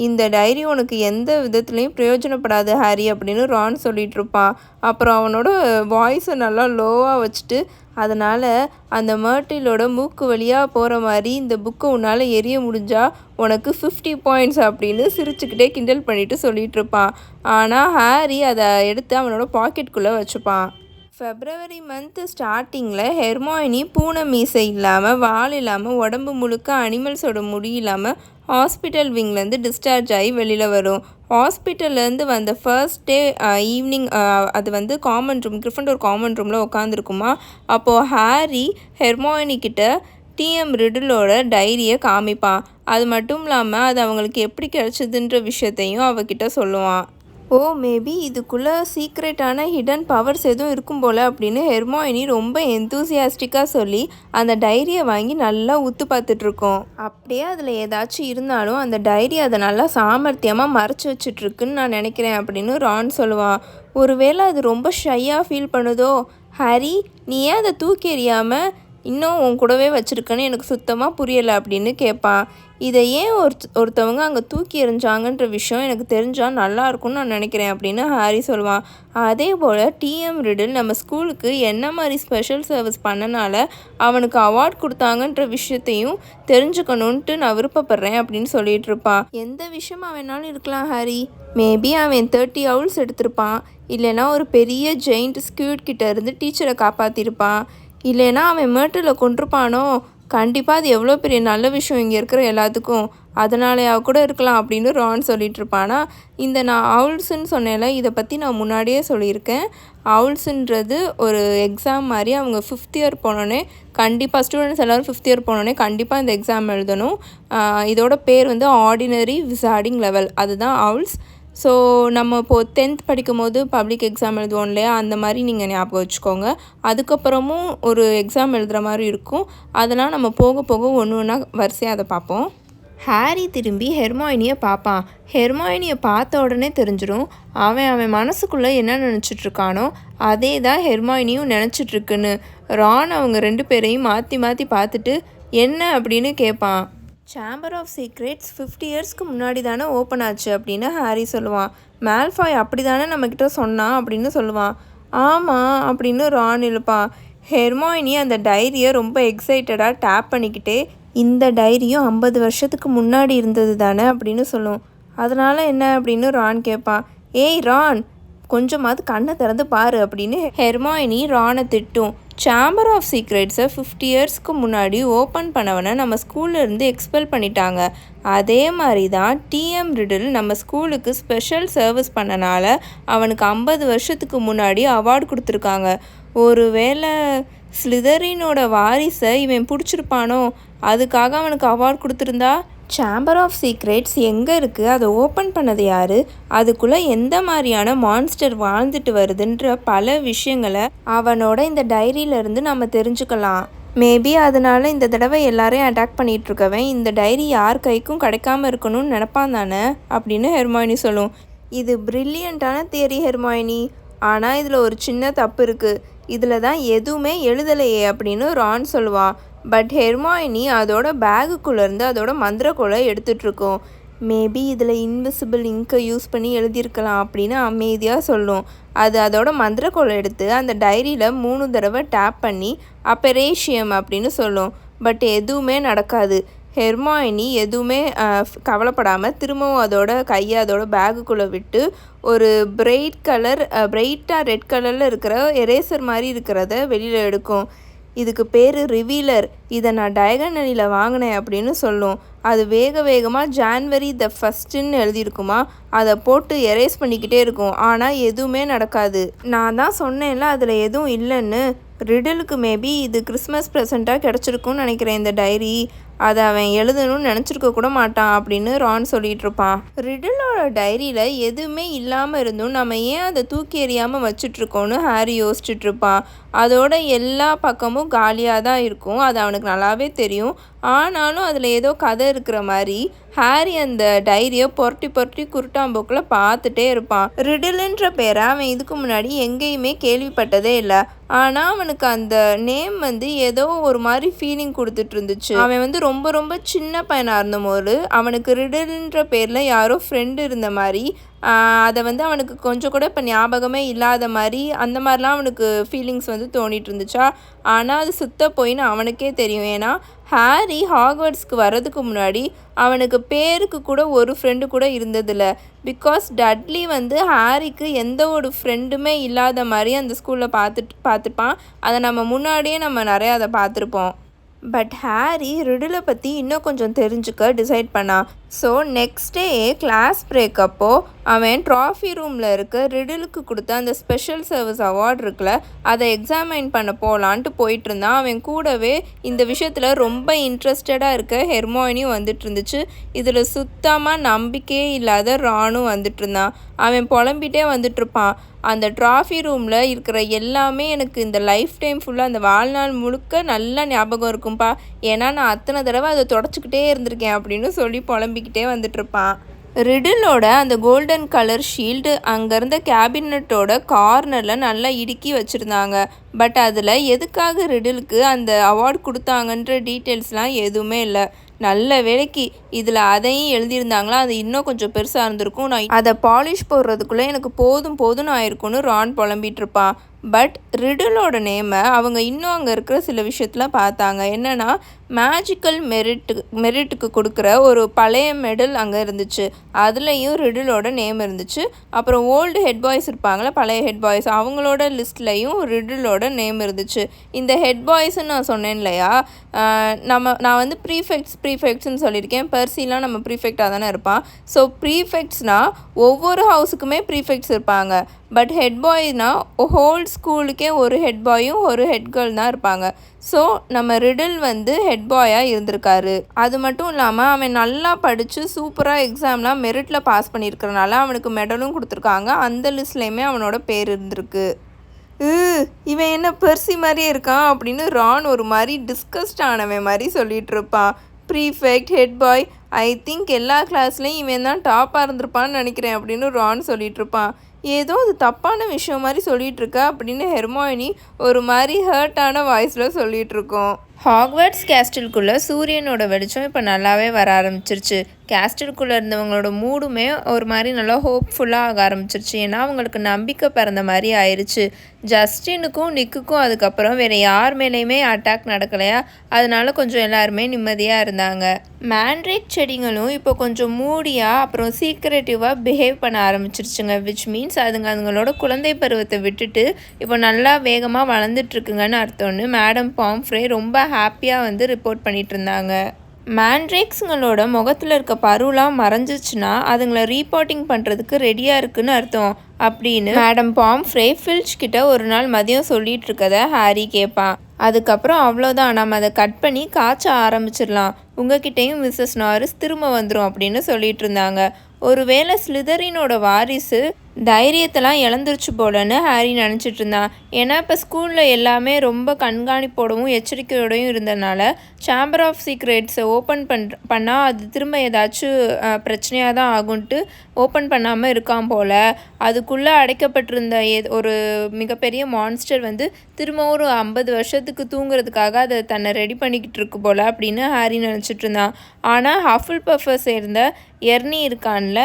இந்த டைரி உனக்கு எந்த விதத்துலேயும் பிரயோஜனப்படாது ஹாரி அப்படின்னு ரான் சொல்லிகிட்டு இருப்பான். அப்புறம் அவனோட வாய்ஸை நல்லா லோவாக வச்சுட்டு, அதனால் அந்த மர்ட்டிலோட மூக்கு வழியாக போகிற மாதிரி இந்த புக்கை உன்னால் எரிய முடிஞ்சால் உனக்கு 50 பாயிண்ட்ஸ் அப்படின்னு சிரிச்சுக்கிட்டே கிண்டல் பண்ணிவிட்டு சொல்லிகிட்டு இருப்பான். ஆனால் ஹாரி அதை எடுத்து அவனோட பாக்கெட்டுக்குள்ளே வச்சுப்பான். ஃபெப்ரவரி மந்த்து ஸ்டார்டிங்கில் ஹெர்மாயினி பூனை மீசை இல்லாமல், வால் இல்லாமல், உடம்பு முழுக்க அனிமல்ஸோட முடி இல்லாமல் ஹாஸ்பிட்டல் விங்லேருந்து டிஸ்சார்ஜ் ஆகி வெளியில் வரும். ஹாஸ்பிட்டல்லேருந்து வந்த ஃபர்ஸ்ட் டே ஈவினிங் அது காமன் ரூம், கிரிஃபண்டோர் காமன் ரூமில் உட்காந்துருக்குமா. அப்போது ஹாரி ஹெர்மாயினி கிட்ட டிஎம் ரிடிலோட டைரியை காமிப்பான். அது மட்டும் இல்லாமல் அது அவங்களுக்கு எப்படி கிடச்சிதுன்ற விஷயத்தையும் அவகிட்ட சொல்லுவான். மேபி இதுக்குள்ளே சீக்ரெட்டான ஹிடன் பவர்ஸ் எதுவும் இருக்கும் போல் அப்படின்னு ஹெர்மாயினி ரொம்ப எந்தூசியாஸ்டிக்காக சொல்லி அந்த டைரியை வாங்கி நல்லா உத்து பார்த்துட்ருக்கோம். அப்படியே அதில் ஏதாச்சும் இருந்தாலும் அந்த டைரி அதை நல்லா சாமர்த்தியமாக மறைச்சி வச்சிட்ருக்குன்னு நான் நினைக்கிறேன் அப்படின்னு ரான் சொல்லுவான். ஒருவேளை அது ரொம்ப ஷையாக ஃபீல் பண்ணுதோ? ஹாரி, நீ ஏன் அதை தூக்கி எறியாமல் இன்னும் உன் கூடவே வச்சுருக்கேன்னு எனக்கு சுத்தமாக புரியலை அப்படின்னு கேட்பான். இதை ஏன் ஒருத்தவங்க அங்கே தூக்கி எறிஞ்சாங்கன்ற விஷயம் எனக்கு தெரிஞ்சால் நல்லாயிருக்கும்னு நான் நினைக்கிறேன் அப்படின்னு ஹாரி சொல்லுவான். அதே போல் டிஎம் ரிடில் நம்ம ஸ்கூலுக்கு என்ன மாதிரி ஸ்பெஷல் சர்வீஸ் பண்ணனால அவனுக்கு அவார்ட் கொடுத்தாங்கன்ற விஷயத்தையும் தெரிஞ்சுக்கணுன்ட்டு நான் விருப்பப்படுறேன் அப்படின்னு சொல்லிட்டு இருப்பான். எந்த விஷயமா வேணாலும் இருக்கலாம் ஹாரி. மேபி அவன் 30 owls எடுத்திருப்பான். இல்லைனா ஒரு பெரிய ஜெயிண்ட் ஸ்க்யூட் கிட்ட இருந்து டீச்சரை காப்பாற்றிருப்பான். இல்லைனா அவன் மேர்ட்டில் கொண்டிருப்பானோ. கண்டிப்பாக அது எவ்வளோ பெரிய நல்ல விஷயம் இங்கே இருக்கிற எல்லாத்துக்கும். அதனாலேயா கூட இருக்கலாம் அப்படின்னு ரான் சொல்லிட்டு இருப்பானா. நான் அவுல்ஸுன்னு சொன்னேன்ல, இதை பற்றி நான் முன்னாடியே சொல்லியிருக்கேன். அவுல்ஸுன்றது ஒரு எக்ஸாம் மாதிரி. அவங்க 5th இயர் போனோடனே கண்டிப்பாக ஸ்டூடெண்ட்ஸ் எல்லோரும் 5th இயர் போனோடனே கண்டிப்பாக இந்த எக்ஸாம் எழுதணும். இதோட பேர் ஆர்டினரி விசார்டிங் லெவல், அதுதான் அவுல்ஸ். ஸோ நம்ம இப்போது 10th படிக்கும் போது பப்ளிக் எக்ஸாம் எழுதுவோம் இல்லையா, அந்த மாதிரி நீங்கள் ஞாபகம் வச்சுக்கோங்க. அதுக்கப்புறமும் ஒரு எக்ஸாம் எழுதுகிற மாதிரி இருக்கும். அதெல்லாம் நம்ம போக போக ஒன்று ஒன்றா வரிசையாக அதை பார்ப்போம். ஹாரி திரும்பி ஹெர்மாயினியை பார்ப்பான். ஹெர்மாயினியை பார்த்த உடனே தெரிஞ்சிடும் அவன் மனசுக்குள்ளே என்ன நினச்சிட்ருக்கானோ அதே தான் ஹெர்மாயினியும் நினச்சிட்ருக்குன்னு. ரான் அவங்க 2 பேரையும் மாற்றி மாற்றி பார்த்துட்டு என்ன அப்படின்னு கேட்பான். சேம்பர் ஆஃப் சீக்ரெட்ஸ் 50 இயர்ஸ்க்கு முன்னாடி தானே ஓப்பன் ஆச்சு அப்படின்னு ஹாரி சொல்லுவான். மேல்ஃபாய் அப்படி தானே நம்மக்கிட்ட சொன்னான் அப்படின்னு சொல்லுவான். ஆமாம் அப்படின்னு ரான் இழுப்பான். ஹெர்மாயினி அந்த டைரியை ரொம்ப எக்ஸைட்டடாக டேப் பண்ணிக்கிட்டே, இந்த டைரியும் 50 வருஷத்துக்கு முன்னாடி இருந்தது தானே அப்படின்னு சொல்லும். அதனால் என்ன அப்படின்னு ரான் கேட்பான். ஏய் ரான், கொஞ்சமாவது கண்ணை திறந்து பாரு அப்படின்னு ஹெர்மாயினி ரானை திட்டும். சேம்பர் ஆஃப் சீக்ரெட்ஸை 50 இயர்ஸ்க்கு முன்னாடி ஓப்பன் பண்ணவனை நம்ம ஸ்கூல்லேருந்து எக்ஸ்பெல் பண்ணிட்டாங்க. அதே மாதிரி தான் டிஎம் ரிடில் நம்ம ஸ்கூலுக்கு ஸ்பெஷல் சர்வீஸ் பண்ணனால அவனுக்கு 50 வருஷத்துக்கு முன்னாடி அவார்டு கொடுத்துருக்காங்க. ஒருவேளை ஸ்லிதரினோட வாரிசை இவன் பிடிச்சிருப்பானோ, அதுக்காக அவனுக்கு அவார்டு கொடுத்துருந்தா? சேம்பர் ஆஃப் சீக்ரெட்ஸ் எங்கே இருக்குது, அதை ஓப்பன் பண்ணது யார், அதுக்குள்ளே எந்த மாதிரியான மான்ஸ்டர் வாழ்ந்துட்டு வருதுன்ற பல விஷயங்களை அவனோட இந்த டைரியிலேருந்து நம்ம தெரிஞ்சுக்கலாம். மேபி அதனால் இந்த தடவை எல்லாரையும் அட்டாக் பண்ணிகிட்ருக்கவன் இந்த டைரி யார் கைக்கும் கிடைக்காம இருக்கணும்னு நினப்பான் தானே அப்படின்னு ஹெர்மாயினி சொல்லும். இது ப்ரில்லியண்ட்டான தியரி ஹெர்மாயினி, ஆனால் இதில் ஒரு சின்ன தப்பு இருக்குது. இதில் தான் எதுவுமே எழுதலையே அப்படின்னு ரான் சொல்லுவான். பட் ஹெர்மாயினி அதோட பேகுக்குள்ளேருந்து அதோட மந்திரக்கோலை எடுத்துகிட்ருக்கோம். மேபி இதில் இன்விசிபிள் இங்கை யூஸ் பண்ணி எழுதியிருக்கலாம் அப்படின்னு அமைதியாக சொல்லும். அது அதோட மந்திரக்கோலை எடுத்து அந்த டைரியில் 3 தடவை டேப் பண்ணி அப்பரேஷியம் அப்படின்னு சொல்லும். பட் எதுவுமே நடக்காது. ஹெர்மாயினி எதுவுமே கவலைப்படாமல் திரும்பவும் அதோட கையை அதோட பேகுக்குள்ளே விட்டு ஒரு பிரைட்டாக ரெட் கலரில் இருக்கிற எரேசர் மாதிரி இருக்கிறத வெளியில் எடுக்கும். இதுக்கு பேர் ரிவீலர், இதை நான் டயகனலியில் வாங்கினேன் அப்படின்னு சொல்லும். அது வேகமாக ஜான்வரி த 1 எழுதியிருக்குமா, அதை போட்டு எரேஸ் பண்ணிக்கிட்டே இருக்கும். ஆனால் எதுவுமே நடக்காது. நான் தான் சொன்னேன்ல அதில் எதுவும் இல்லைன்னு. ரிடிலுக்கு மேபி இது கிறிஸ்மஸ் ப்ரெசண்ட்டாக கிடச்சிருக்குன்னு நினைக்கிறேன் இந்த டைரி. அதை அவன் எழுதணும்னு நினச்சிருக்க கூட மாட்டான் அப்படின்னு ரான் சொல்லிகிட்டு இருப்பான். ரிடிலோட டைரியில் எதுவுமே இல்லாமல் இருந்தும் நம்ம ஏன் அதை தூக்கி எறியாமல் வச்சுட்ருக்கோன்னு ஹாரி யோசிச்சுட்ருப்பான். அதோட எல்லா பக்கமும் காலியாக தான் இருக்கும், அது அவனுக்கு நல்லாவே தெரியும். ஆனாலும் அதில் ஏதோ கதை இருக்கிற மாதிரி ஹாரி அந்த டைரியை புரட்டி குருட்டாம்போக்கில் பார்த்துட்டே இருப்பான். ரிடிலுன்ற பேரை அவன் இதுக்கு முன்னாடி எங்கேயுமே கேள்விப்பட்டதே இல்லை. ஆனால் அவனுக்கு அந்த நேம் ஏதோ ஒரு மாதிரி ஃபீலிங் கொடுத்துட்டு இருந்துச்சு. அவன் ரொம்ப சின்ன பையனாக இருந்தபோது அவனுக்கு ரிடில்ன்ற பேரில் யாரோ ஃப்ரெண்டு இருந்த மாதிரி, அதை அவனுக்கு கொஞ்சம் கூட இப்போ ஞாபகமே இல்லாத மாதிரி அந்த மாதிரிலாம் அவனுக்கு ஃபீலிங்ஸ் தோணிட்டு இருந்துச்சா. ஆனால் அது சுத்த போயின்னு அவனுக்கே தெரியும். ஏன்னா ஹாரி ஹாக்வர்ட்ஸ்க்கு வர்றதுக்கு முன்னாடி அவனுக்கு பேருக்கு கூட ஒரு ஃப்ரெண்டு கூட இருந்ததில்ல. பிகாஸ் டட்லி ஹாரிக்கு எந்த ஒரு ஃப்ரெண்டுமே இல்லாத மாதிரி அந்த ஸ்கூலில் பார்த்துருப்பான். அதை நம்ம முன்னாடியே நிறையா அதை பார்த்துருப்போம். பட் ஹாரி ரிடிலை பற்றி இன்னும் கொஞ்சம் தெரிஞ்சுக்க டிசைட் பண்ணான். So next day class break அப்போது அவன் ட்ராஃபி ரூமில் இருக்க ரிடிலுக்கு கொடுத்த அந்த ஸ்பெஷல் சர்வீஸ் அவார்டு இருக்குல்ல, அதை எக்ஸாமைன் பண்ண போகலான்ட்டு போயிட்டு இருந்தான். அவன் கூடவே இந்த விஷயத்தில் ரொம்ப இன்ட்ரெஸ்டடாக இருக்க ஹெர்மாயினியும் வந்துட்டு இருந்துச்சு. இதில் சுத்தமாக நம்பிக்கையே இல்லாத ரானும் வந்துட்டு இருந்தான். அவன் புலம்பிகிட்டே வந்துட்டுருப்பான். அந்த ட்ராஃபி ரூமில் இருக்கிற எல்லாமே எனக்கு இந்த லைஃப் டைம் ஃபுல்லாக அந்த வாழ்நாள் முழுக்க நல்லா ஞாபகம் இருக்கும்பா. ஏன்னா நான் அத்தனை தடவை அதை தொடச்சிக்கிட்டே இருந்திருக்கேன் அப்படின்னு சொல்லி புலம்பிக்கிட்டே வந்துட்டுருப்பான். ரிடிலோட அந்த கோல்டன் கலர் ஷீல்டு அங்கே இருந்த கேபினட்டோட கார்னரில் நல்லா இடுக்கி வச்சுருந்தாங்க. பட் அதில் எதுக்காக ரிடிலுக்கு அந்த அவார்டு கொடுத்தாங்கன்ற டீட்டெயில்ஸ்லாம் எதுவுமே இல்லை. நல்ல வேலைக்கு இதில் அதையும் எழுதியிருந்தாங்களா, அது இன்னும் கொஞ்சம் பெருசாக இருந்திருக்கும். நான் அதை பாலிஷ் போடுறதுக்குள்ளே எனக்கு போதும்னு ஆயிருக்கும்னு ரான் புலம்பிகிட்டு இருப்பான். பட் ரிடிலோட நேமை அவங்க இன்னும் அங்கே இருக்கிற சில விஷயத்தில் பார்த்தாங்க. என்னென்னா மேஜிக்கல் மெரிட்டுக்கு கொடுக்குற ஒரு பழைய மெடல் அங்கே இருந்துச்சு. அதுலேயும் ரிடிலோட நேம் இருந்துச்சு. அப்புறம் ஓல்டு ஹெட் பாய்ஸ் இருப்பாங்களே, பழைய ஹெட் பாய்ஸ், அவங்களோட லிஸ்ட்லேயும் ரிடிலோட நேம் இருந்துச்சு. இந்த ஹெட் பாய்ஸ்ன்னு நான் சொன்னேன் இல்லையா, நான் ப்ரீஃபெக்ட்ஸ்ன்னு சொல்லியிருக்கேன். பெர்சிலாம் நம்ம ப்ரீஃபெக்டாக தானே இருப்பான். ஸோ ப்ரீஃபெக்ட்ஸ்னால் ஒவ்வொரு ஹவுஸுக்குமே ப்ரீஃபெக்ட்ஸ் இருப்பாங்க. பட் ஹெட் பாய்னால் ஹோல் ஸ்கூலுக்கே ஒரு ஹெட் பாயும் ஒரு ஹெட் கேர்ள் தான் இருப்பாங்க. ஸோ நம்ம ரிடில் ஹெட் பாயாக இருந்திருக்காரு. அது மட்டும் இல்லாமல் அவன் நல்லா படித்து சூப்பராக எக்ஸாம்லாம் மெரிட்டில் பாஸ் பண்ணியிருக்கிறனால அவனுக்கு மெடலும் கொடுத்துருக்காங்க. அந்த லிஸ்ட்லேயுமே அவனோட பேர் இருந்திருக்கு. இவன் என்ன பெர்சி மாதிரியே இருக்கான் அப்படின்னு ரான் ஒரு மாதிரி டிஸ்கஸ்ட் ஆனவன் மாதிரி சொல்லிகிட்டு இருப்பான். Prefect, head bye, I think எல்லா கிளாஸ்லேயும் இவன் தான் டாப்பாக இருந்திருப்பான்னு நினைக்கிறேன் அப்படின்னு ரான் சொல்லிகிட்டு இருப்பான். ஏதோ அது தப்பான விஷயம் மாதிரி சொல்லிகிட்டு இருக்கா அப்படின்னு ஹெர்மாயினி ஒரு மாதிரி ஹர்ட்டான வாய்ஸில் சொல்லிகிட்ருக்கோம். ஹாக்வர்ட்ஸ் கேஸ்டில்குள்ளே சூரியனோட வெளிச்சம் இப்போ நல்லாவே வர ஆரம்பிச்சிருச்சு. கேஸ்டில்குள்ளே இருந்தவங்களோட மூடுமே ஒரு மாதிரி நல்லா ஹோப்ஃபுல்லாக ஆக ஆரம்பிச்சிருச்சு. ஏன்னா அவங்களுக்கு நம்பிக்கை பிறந்த மாதிரி ஆயிடுச்சு. ஜஸ்டினுக்கும் நிக்குக்கும் அதுக்கப்புறம் வேறு யார் மேலேயுமே அட்டாக் நடக்கலையா, அதனால கொஞ்சம் எல்லாருமே நிம்மதியாக இருந்தாங்க. மேண்ட்ரேக் செடிங்களும் இப்போ கொஞ்சம் மூடியாக அப்புறம் சீக்ரெட்டிவாக பிஹேவ் பண்ண ஆரம்பிச்சிருச்சுங்க. விச் மீன்ஸ் அதுங்களோட குழந்தை பருவத்தை விட்டுட்டு இப்போ நல்லா வேகமாக வளர்ந்துட்டுருக்குங்கன்னு அர்த்தம்னு மேடம் பாம்ஃப்ரே ரொம்ப ஹாப்பியாக ரிப்போர்ட் பண்ணிட்டு இருந்தாங்க. மேண்ட்ரேக்ஸுங்களோட முகத்தில் இருக்க பருவெலாம் மறைஞ்சிச்சுன்னா அதுங்களை ரீபோர்ட்டிங் பண்ணுறதுக்கு ரெடியாக இருக்குன்னு அர்த்தம் அப்படின்னு மேடம் பாம்ஃப்ரே ஃபில்ச் கிட்ட ஒரு நாள் மதியம் சொல்லிட்டு இருக்கதை ஹாரி கேட்பான். அதுக்கப்புறம் அவ்வளோதான், நம்ம அதை கட் பண்ணி காய்ச்ச ஆரம்பிச்சிடலாம், உங்ககிட்டையும் மிஸ்ஸஸ் நாரிஸ் திரும்ப வந்துடும் அப்படின்னு சொல்லிட்டு இருந்தாங்க. ஒருவேளை ஸ்லிதரினோட வாரிசு தைரியத்தெல்லாம் இழந்துருச்சு போலன்னு ஹாரி நினச்சிட்டு இருந்தான். ஏன்னா இப்போ ஸ்கூலில் எல்லாமே ரொம்ப கண்காணிப்போடவும் எச்சரிக்கையோடையும் இருந்ததுனால சேம்பர் ஆஃப் சீக்ரெட்ஸை ஓப்பன் பண்ணால் அது திரும்ப ஏதாச்சும் பிரச்சனையாக தான் ஆகுன்ட்டு ஓப்பன் பண்ணாமல் இருக்கான் போல். அதுக்குள்ளே அடைக்கப்பட்டிருந்த ஒரு மிகப்பெரிய மான்ஸ்டர் திரும்ப ஒரு 50 வருஷத்துக்கு தூங்குறதுக்காக அதை தன்னை ரெடி பண்ணிக்கிட்டு இருக்கு போல் அப்படின்னு ஹாரி நினச்சிட்டு இருந்தான். ஆனால் ஹஃபில் பஃபை சேர்ந்த எர்னி இருக்கான்ல,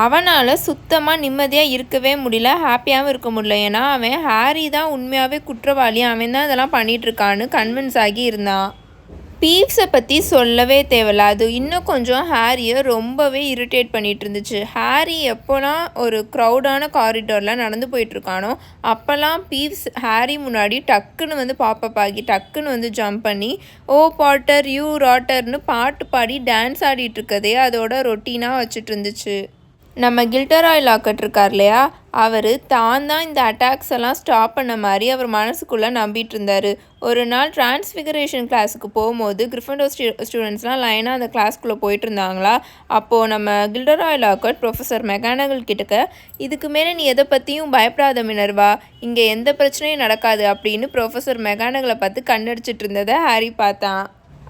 அவனால் சுத்தமாக நிம்மதியாக இருக்கவே முடியல, ஹாப்பியாகவும் இருக்க முடியல. ஏன்னா அவன் ஹாரி தான் உண்மையாகவே குற்றவாளி, அவன் தான் இதெல்லாம் பண்ணிகிட்ருக்கான்னு கன்வின்ஸ் ஆகி இருந்தான். பீவ்ஸை பற்றி சொல்லவே தேவையில்ல, அது இன்னும் கொஞ்சம் ஹாரியை ரொம்பவே இரிட்டேட் பண்ணிகிட்டு இருந்துச்சு. ஹாரி எப்போலாம் ஒரு க்ரௌடான காரிடாரில் நடந்து போயிட்டுருக்கானோ அப்போல்லாம் பீவ்ஸ் ஹாரி முன்னாடி டக்குன்னு பாப்பப் ஆகி டக்குன்னு ஜம்ப் பண்ணி ஓ பாட்டர் யூ ராட்டர்னு பாட்டு பாடி டான்ஸ் ஆடிட்டுருக்கதே அதோட ரொட்டீனாக வச்சுட்டு இருந்துச்சு. நம்ம கில்டராய் லாக்கட் இருக்கார் இல்லையா, அவர் தான் இந்த அட்டாக்ஸ் எல்லாம் ஸ்டாப் பண்ண மாதிரி அவர் மனசுக்குள்ளே நம்பிட்டு இருந்தார். ஒரு நாள் டிரான்ஸ்ஃபிகரேஷன் கிளாஸுக்கு போகும்போது கிரிஃபண்டோர் ஸ்டூடெண்ட்ஸ்லாம் லைனாக அந்த கிளாஸ்க்குள்ளே போயிட்டு இருந்தாங்களா. அப்போது நம்ம கில்டராய் லாக்கட் ப்ரொஃபஸர் மெகானகல் கிட்டக்க இதுக்கு மேலே நீ எதை பற்றியும் பயப்படாத மினர்வா, இங்கே எந்த பிரச்சனையும் நடக்காது அப்படின்னு ப்ரொஃபஸர் மெகானகலை பார்த்து கண்ணடிச்சிட்டு இருந்ததை ஹாரி பார்த்தான்.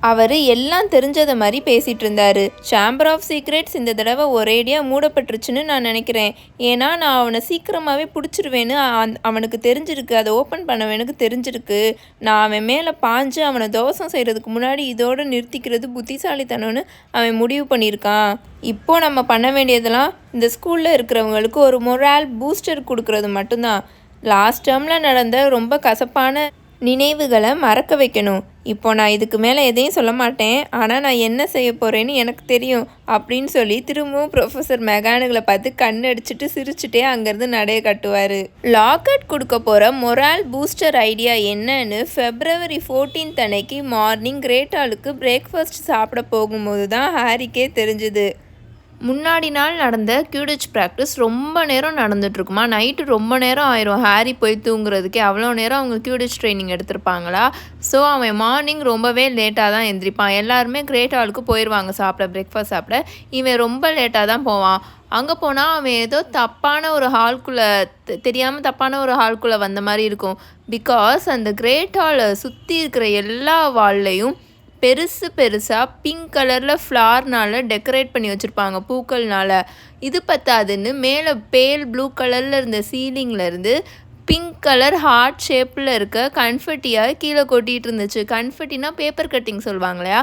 அவர் எல்லாம் தெரிஞ்சதை மாதிரி பேசிகிட்டு இருந்தார். சேம்பர் ஆஃப் சீக்ரெட்ஸ் இந்த தடவை ஒரேடியாக மூடப்பட்டுருச்சுன்னு நான் நினைக்கிறேன். ஏன்னா நான் அவனை சீக்கிரமாகவே பிடிச்சிருவேன்னு அவனுக்கு தெரிஞ்சிருக்கு, அதை ஓப்பன் பண்ணவேனுக்கு தெரிஞ்சிருக்கு. நான் அவன் மேலே பாஞ்சு அவனை தோசம் செய்கிறதுக்கு முன்னாடி இதோடு நிறுத்திக்கிறது புத்திசாலித்தனம்னு அவன் முடிவு பண்ணியிருக்கான். இப்போது நம்ம பண்ண வேண்டியதெல்லாம் இந்த ஸ்கூலில் இருக்கிறவங்களுக்கு ஒரு மொரால் பூஸ்டர் கொடுக்கறது மட்டும்தான். லாஸ்ட் டேர்மில் நடந்த ரொம்ப கசப்பான நினைவுகளை மறக்க வைக்கணும். இப்போ நான் இதுக்கு மேலே எதையும் சொல்ல மாட்டேன், ஆனால் நான் என்ன செய்ய போகிறேன்னு எனக்கு தெரியும் அப்படின்னு சொல்லி திரும்பவும் ப்ரொஃபஸர் மெகானகலை பார்த்து கண்ணடிச்சிட்டு சிரிச்சுட்டே அங்கேருந்து நடைய கட்டுவார். லாக்கட் கொடுக்க போகிற மொரால் பூஸ்டர் ஐடியா என்னன்னு February 14 அன்னைக்கு மார்னிங் கிரேட் ஹாலுக்கு பிரேக்ஃபாஸ்ட் சாப்பிட போகும்போது தான் ஹாரிக்கே தெரிஞ்சுது. முன்னாடி நாள் நடந்த கியூடிச் ப்ராக்டிஸ் ரொம்ப நேரம் நடந்துகிட்ருக்குமா. நைட்டு ரொம்ப நேரம் ஆயிரும் ஹாரி போய் தூங்குறதுக்கே. அவ்வளோ நேரம் அவங்க கியூடிச் ட்ரைனிங் எடுத்திருப்பாங்களா. ஸோ அவன் மார்னிங் ரொம்பவே லேட்டாக தான் எந்திரிப்பான். எல்லாருமே கிரேட் ஹாலுக்கு போயிடுவாங்க சாப்பிட, பிரேக்ஃபாஸ்ட் சாப்பிட. இவன் ரொம்ப லேட்டாக தான் போவான். அங்கே போனால் அவன் ஏதோ தப்பான ஒரு ஹால்குள்ளே தெரியாமல் தப்பான ஒரு ஹால்குள்ளே வந்த மாதிரி இருக்கும். பிகாஸ் அந்த கிரேட் ஹாலை சுற்றி இருக்கிற எல்லா வால்லையும் பெருசாக பிங்க் கலரில் ஃப்ளார்னால் டெக்கரேட் பண்ணி வச்சுருப்பாங்க, பூக்கள்னால். இது பத்தாதுன்னு மேலே பேல் ப்ளூ கலரில் இருந்த சீலிங்லேருந்து பிங்க் கலர் ஹார்ட் ஷேப்பில் இருக்க கன்ஃபெட்டியாக கீழே கொட்டிகிட்டு இருந்துச்சு. கன்ஃபெட்டினா பேப்பர் கட்டிங் சொல்லுவாங்க இல்லையா,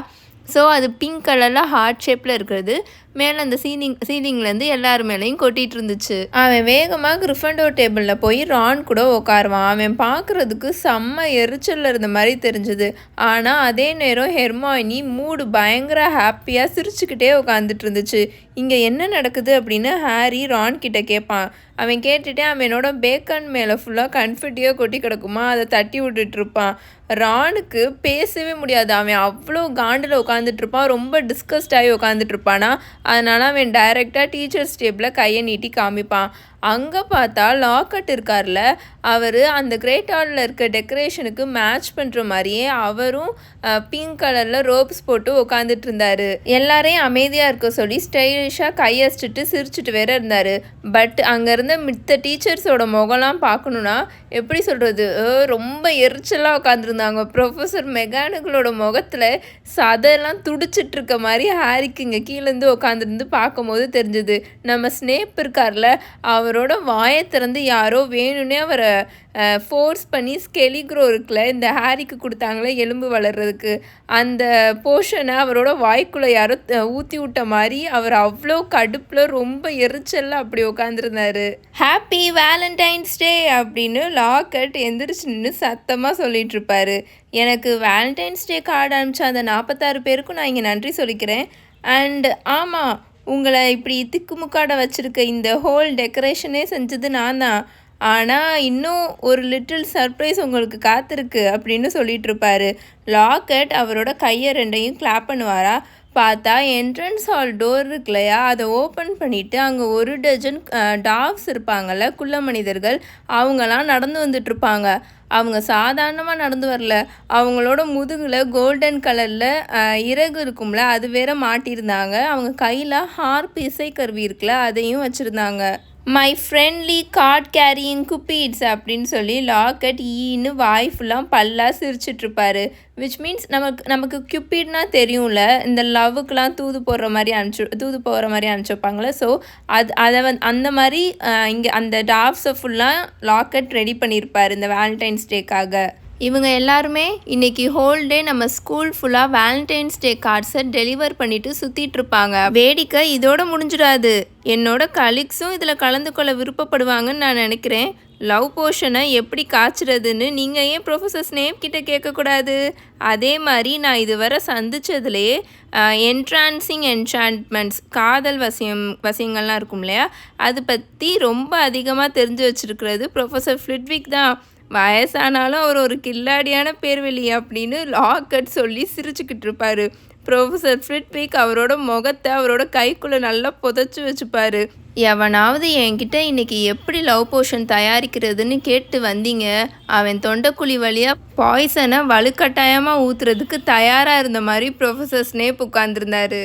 ஸோ அது பிங்க் கலரில் ஹார்ட் ஷேப்பில் இருக்கிறது மேலே அந்த சீலிங்லேருந்து எல்லார் மேலேயும் கொட்டிகிட்டு இருந்துச்சு. அவன் வேகமாக கிரிஃபண்டோர் டேபிளில் போய் ரான் கூட உட்காருவான். அவன் பார்க்குறதுக்கு செம்ம எரிச்சலில் இருந்த மாதிரி தெரிஞ்சுது. ஆனால் அதே நேரம் ஹெர்மாயினி மூடு பயங்கர ஹாப்பியாக சிரிச்சுக்கிட்டே உட்காந்துட்டு இருந்துச்சு. இங்கே என்ன நடக்குது அப்படின்னு ஹாரி ரான் கிட்ட கேட்பான். அவன் கேட்டுகிட்டே அவனோட பேக்கன் மேலே ஃபுல்லாக கன்ஃபெட்டியாக கொட்டி கிடக்குமா, அதை தட்டி விட்டுட்ருப்பான். ரானுக்கு பேசவே முடியாது, அவன் அவ்வளோ காண்டில் உட்காந்துட்ருப்பான், ரொம்ப டிஸ்கஸ்ட் ஆகி உட்காந்துட்ருப்பானா. அதனால் அவன் டைரெக்டாக டீச்சர்ஸ் டேபிளில் கையை நீட்டி காமிப்பான். அங்கே பார்த்தா லாக்கட் இருக்கார்ல, அவர் அந்த கிரேட் ஹாலில் இருக்க டெக்கரேஷனுக்கு மேட்ச் பண்ணுற மாதிரியே அவரும் பிங்க் கலரில் ரோப்ஸ் போட்டு உட்காந்துட்டு இருந்தார். எல்லாரையும் அமைதியாக இருக்க சொல்லி ஸ்டைலிஷாக கையடிச்சிட்டு சிரிச்சுட்டு வேற இருந்தார். பட் அங்கே இருந்த மித்த டீச்சர்ஸோட முகம்லாம் பார்க்கணுன்னா எப்படி சொல்கிறது, ரொம்ப எரிச்சலாக உட்காந்துருந்தாங்க. ப்ரொஃபஸர் மெகானகலோட முகத்தில் சதையெல்லாம் துடிச்சிட்டு இருக்க மாதிரி ஹாரிக்கு இங்கே கீழேருந்து உட்காந்துருந்து பார்க்கும்போது தெரிஞ்சுது. நம்ம ஸ்னேப் இருக்கார்ல, அவர் அவரோட வாயை திறந்து யாரோ வேணும்னே அவரை ஃபோர்ஸ் பண்ணி ஸ்கெலிக்ரோ இருக்குல்ல, இந்த ஹாரிக்கு கொடுத்தாங்களே எலும்பு வளர்கிறதுக்கு, அந்த போர்ஷனை அவரோட வாய்க்குள்ளே யாரோ ஊற்றி விட்ட மாதிரி அவர் அவ்வளோ கடுப்பில் ரொம்ப எரிச்சலில் அப்படி உட்காந்துருந்தாரு. ஹாப்பி வேலண்டைன்ஸ் டே அப்படின்னு லாக்கட் எந்திரிச்சு நின்று சத்தமாக சொல்லிட்டு இருப்பாரு. எனக்கு வேலண்டைன்ஸ் டே கார்டு அனுப்பிச்ச அந்த 46 பேருக்கும் நான் இங்கே நன்றி சொல்லிக்கிறேன். அண்ட் ஆமாம், உங்களை இப்படி திக்குமுக்காட வச்சுருக்க இந்த ஹோல் டெக்கரேஷனே செஞ்சது நான் தான். ஆனால் இன்னும் ஒரு லிட்டில் சர்ப்ரைஸ் உங்களுக்கு காத்திருக்கு அப்படின்னு சொல்லிட்டு இருப்பாரு. லாக்கட் அவரோட கையை ரெண்டையும் கிளாப் பண்ணுவாரா. பார்த்தா என்ட்ரன்ஸ் ஹால் டோர் இருக்கு இல்லையா, அதை ஓப்பன் பண்ணிவிட்டு அங்கே 1 டஜன் டாவ்ஸ் இருப்பாங்கள்ல, குள்ள மனிதர்கள், அவங்களாம் நடந்து வந்துட்டுருப்பாங்க. அவங்க சாதாரணமாக நடந்து வரல, அவங்களோட முதுகில் கோல்டன் கலரில் இறகு இருக்கும்ல, அது வேற மாட்டியிருந்தாங்க. அவங்க கையில் ஹார்ப் இசைக்கருவி இருக்குல்ல, அதையும் வச்சுருந்தாங்க. மை ஃப்ரெண்ட்லி கார்ட் கேரியிங் குப்பீட்ஸ் அப்படின்னு சொல்லி லாக்கட் ஈன்னு வாய் ஃபுல்லாக பல்லாக சிரிச்சிட்ருப்பாரு. விச் மீன்ஸ் நமக்கு குப்பீட்னா தெரியும்ல, இந்த லவ்வுக்கெலாம் தூது போடுற மாதிரி அனுப்பிச்சி வைப்பாங்களே. ஸோ அதை அந்த மாதிரி இங்கே அந்த டாப்ஸை ஃபுல்லாக லாக்கட் ரெடி பண்ணியிருப்பார் இந்த வேலண்டைன்ஸ் டேக்காக. இவங்க எல்லாருமே இன்றைக்கி ஹோல் டே நம்ம ஸ்கூல் ஃபுல்லாக வேலண்டைன்ஸ் டே கார்ட்ஸை டெலிவர் பண்ணிவிட்டு சுற்றிட்டுருப்பாங்க. வேடிக்கை இதோட முடிஞ்சிடாது. என்னோட கலீக்ஸும் இதில் கலந்து கொள்ள விருப்பப்படுவாங்கன்னு நான் நினைக்கிறேன். லவ் போர்ஷனை எப்படி காய்ச்சிறதுன்னு நீங்கள் ஏன் ப்ரொஃபஸர் ஸ்னேப் கிட்ட கேட்கக்கூடாது? அதே மாதிரி நான் இதுவரை சந்தித்ததுலேயே என்ட்ரான்சிங் என்சான்ட்மெண்ட்ஸ், காதல் வசியங்கள்லாம் இருக்கும் இல்லையா, அது பற்றி ரொம்ப அதிகமாக தெரிஞ்சு வச்சுருக்கிறது ப்ரொஃபஸர் ஃப்ளிட்விக் தான். வயசானாலும் அவர் ஒரு கில்லாடியான பேர்வெளி அப்படின்னு லாக்கட் சொல்லி சிரிச்சுக்கிட்டு இருப்பார். ப்ரொஃபஸர் ஃப்ளிட்விக் அவரோட முகத்தை அவரோட கைக்குள்ளே நல்லா புதைச்சி வச்சுப்பார். எவனாவது என்கிட்ட இன்றைக்கி எப்படி லவ் போஷன் தயாரிக்கிறதுன்னு கேட்டு வந்தீங்க, அவன் தொண்டைக்குழி வழியாக பாய்சனை வலுக்கட்டாயமாக ஊற்றுறதுக்கு தயாராக இருந்த மாதிரி ப்ரொஃபஸர் ஸ்னேப் உட்காந்துருந்தாரு.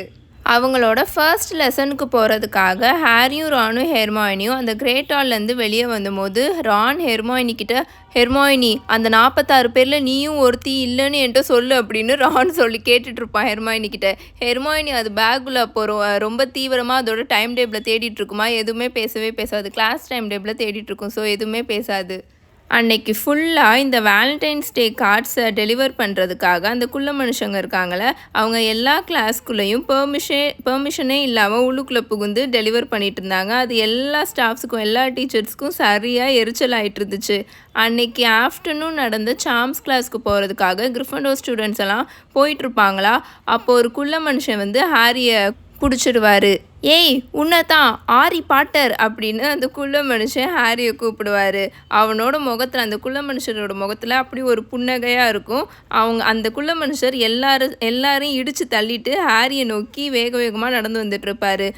அவங்களோட ஃபர்ஸ்ட் லெசனுக்கு போகிறதுக்காக ஹாரியும் ரானும் ஹெர்மாயினியும் அந்த கிரேட் ஹால்லேருந்து வெளியே வந்தபோது ரான் ஹெர்மாயினி அந்த 46 பேரில் நீயும் ஒருத்தி இல்லைன்னு என்கிட்ட சொல்லு அப்படின்னு ரான் சொல்லி கேட்டுட்ருப்பான் ஹெர்மாயினிக்கிட்ட. ஹெர்மாயினி அது பேக்குள்ளே போகிறோம் ரொம்ப தீவிரமாக அதோட டைம் டேபிளில் தேடிட்டுருக்குமா, எதுவுமே பேசாது. கிளாஸ் டைம் டேபிளில் தேடிட்டுருக்கும். ஸோ எதுவுமே பேசாது. அன்னைக்கு ஃபுல்லாக இந்த வேலண்டைன்ஸ் டே கார்ட்ஸை டெலிவர் பண்ணுறதுக்காக அந்த குள்ள மனுஷங்க இருக்காங்களே, அவங்க எல்லா கிளாஸ்குள்ளேயும் பெர்மிஷனே இல்லாமல் உள்ளுக்குள்ளே புகுந்து டெலிவர் பண்ணிட்டு இருந்தாங்க. அது எல்லா ஸ்டாஃப்ஸுக்கும் எல்லா டீச்சர்ஸ்க்கும் சரியாக எரிச்சல் ஆகிட்டு இருந்துச்சு. அன்னைக்கு ஆஃப்டர்நூன் நடந்த சாம்ஸ் கிளாஸ்க்கு போகிறதுக்காக கிரிஃபண்டோர் ஸ்டூடெண்ட்ஸ் எல்லாம் போயிட்டுருப்பாங்களா. அப்போது ஒரு குள்ள மனுஷன் ஹாரியை பிடிச்சிடுவார். ஏய் உன்னை தான் ஆரி பாட்டர் அப்படின்னு அந்த குள்ள மனுஷன் ஹாரியை கூப்பிடுவார். அவனோட முகத்தில், அந்த குள்ள மனுஷரோட முகத்தில் அப்படி ஒரு புன்னகையாக இருக்கும். அந்த குள்ள மனுஷர் எல்லாரையும் இடித்து தள்ளிட்டு ஹாரியை நோக்கி வேக வேகமாக நடந்து வந்துட்டுருப்பார்.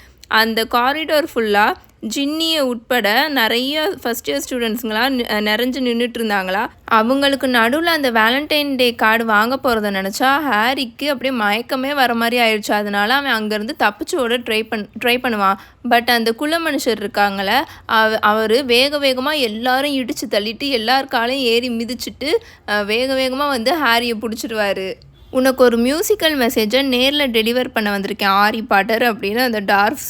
அந்த காரிடோர் ஃபுல்லாக ஜின்னியை உட்பட நிறைய ஃபஸ்ட் இயர் ஸ்டூடெண்ட்ஸுங்களாம் நிறைஞ்சு நின்றுட்டு இருந்தாங்களா. அவங்களுக்கு நடுவில் அந்த வேலண்டைன் டே கார்டு வாங்க போகிறத நினச்சா ஹாரிக்கு அப்படியே மயக்கமே வர மாதிரி ஆயிடுச்சு. அதனால அவன் அங்கேருந்து தப்பிச்சு ஓட ட்ரை பண்ணுவான். பட் அந்த குள்ள மனுஷர் இருக்காங்களே, அவர் வேக வேகமாக எல்லாரும் இடித்து தள்ளிட்டு எல்லார் காலையும் ஏறி மிதிச்சுட்டு வேக வேகமாக ஹாரியை பிடிச்சிடுவார். உனக்கு ஒரு மியூசிக்கல் மெசேஜை நேரில் டெலிவர் பண்ண வந்திருக்கேன் ஆரி பாட்டர் அப்படின்னு அந்த டார்ஃப்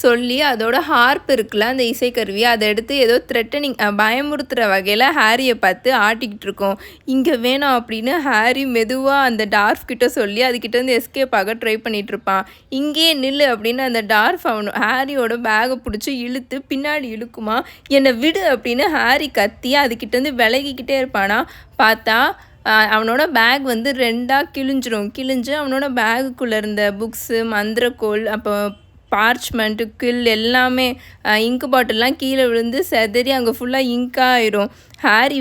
சொல்லி அதோட ஹார்ப் இருக்குல்ல, அந்த இசைக்கருவி, அதை எடுத்து ஏதோ த்ரெட்டனிங் பயமுறுத்துகிற வகையில் ஹாரியை பார்த்து ஆட்டிக்கிட்டு இருக்கோம். இங்கே வேணாம் அப்படின்னு ஹாரி மெதுவாக அந்த டார்ஃப் கிட்ட சொல்லி அதுக்கிட்ட எஸ்கேப் ஆக ட்ரை பண்ணிகிட்ருப்பான். இங்கேயே நில்லு அப்படின்னு அந்த டார்ஃப் ஹாரியோட பேகை பிடிச்சி இழுத்து பின்னாடி இழுக்குமா. என்னை விடு அப்படின்னு ஹாரி கத்தி அதுக்கிட்டேருந்து விலகிக்கிட்டே இருப்பானா. பார்த்தா அவனோட பேக் 2ஆக கிழிஞ்சு அவனோட பேகுக்குள்ளே இருந்த புக்ஸு, மந்திரக்கோள், அப்போ பார்ச்மெண்ட்டு, கில் எல்லாமே இங்கு பாட்டில்லாம் கீழே விழுந்து செதறி அங்கே ஃபுல்லாக இங்காக ஆயிரும். ஹாரி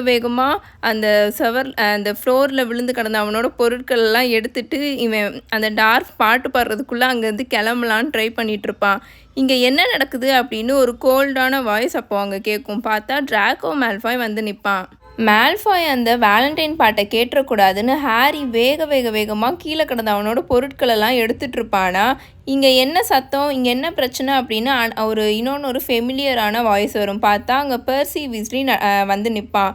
வேகமாக அந்த ஃப்ளோரில் விழுந்து கிடந்த அவனோட பொருட்கள் எல்லாம் எடுத்துகிட்டு இவன் அந்த டார்க் பாட்டு பாடுறதுக்குள்ளே அங்கேருந்து கிளம்பலான்னு ட்ரை பண்ணிகிட்ருப்பான். இங்கே என்ன நடக்குது அப்படின்னு ஒரு கோல்டான வாய்ஸ் அப்போ அங்கே கேட்கும். பார்த்தா ட்ராக்கோ மேல்ஃபாய் நிற்பான். மேல்ஃபாய் அந்த வேலண்டைன் பாட்டை கேட்டுறக்கூடாதுன்னு ஹாரி வேகமாக கீழே கிடந்த அவனோட பொருட்களெல்லாம் எடுத்துகிட்டு இருப்பானா. இங்கே என்ன சத்தம், இங்கே என்ன பிரச்சனை அப்படின்னு இன்னொன்று ஃபெமிலியரான வாய்ஸ் வரும். பார்த்தா அங்கே பெர்சி வீஸ்லி நிற்பான்.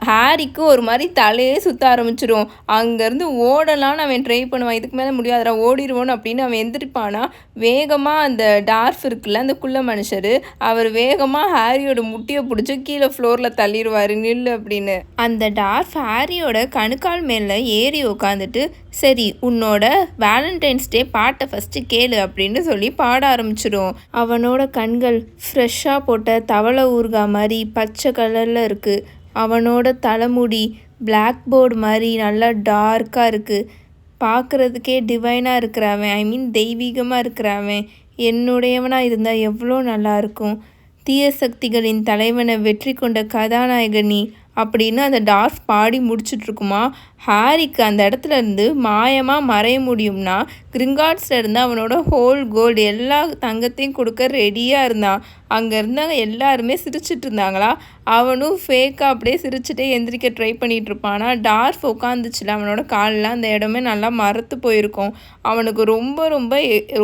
ஹாரிக்கு ஒரு மாதிரி தலையே சுற்ற ஆரம்பிச்சிடும். அங்கேருந்து ஓடலான்னு அவன் ட்ரை பண்ணுவான். இதுக்கு மேலே முடியாதுடா ஓடிடுவோன்னு அப்படின்னு அவன் எந்திரிப்பானா, வேகமாக அந்த டார்ஃப் இருக்குல்ல அந்த குள்ள மனுஷர், அவர் வேகமாக ஹாரியோட முட்டியை பிடிச்சி கீழே ஃப்ளோரில் தள்ளிடுவார் நில்லு அப்படின்னு. அந்த டார்ஃப் ஹாரியோட கணுக்கால் மேலே ஏறி உட்காந்துட்டு, சரி உன்னோட வேலண்டைன்ஸ் டே பாட்டை ஃபஸ்ட்டு கேளு அப்படின்னு சொல்லி பாட ஆரம்பிச்சிடும். அவனோட கண்கள் ஃப்ரெஷ்ஷாக போட்ட தவளை ஊறுகாய் மாதிரி பச்சை கலரில் இருக்குது. அவனோட தலைமுடி பிளாக் போர்டு மாதிரி நல்லா டார்க்காக இருக்குது. பார்க்குறதுக்கே டிவைனாக இருக்கிறவன், ஐ மீன் தெய்வீகமாக இருக்கிறவன் என்னுடையவனாக இருந்தால் எவ்வளோ நல்லாயிருக்கும். தீய சக்திகளின் தலைவனை வெற்றி கொண்ட கதாநாயகனி அப்படின்னு அந்த டார்ஃப் பாடி முடிச்சுட்ருக்குமா. ஹாரிக்கு அந்த இடத்துல இருந்து மாயமாக மறைய முடியும்னா கிரிங்காட்ஸில் இருந்து அவனோட ஹோல் கோல்டு எல்லா தங்கத்தையும் கொடுக்க ரெடியாக இருந்தான். அங்கே இருந்தவங்க எல்லாருமே சிரிச்சிட்டு இருந்தாங்களா, அவனும் ஃபேக்காக அப்படியே சிரிச்சுட்டே எந்திரிக்க ட்ரை பண்ணிகிட்ருப்பானா. டார்ஃப் உட்காந்துச்சுல அவனோட காலில் அந்த இடமே நல்லா மரத்து போயிருக்கும். அவனுக்கு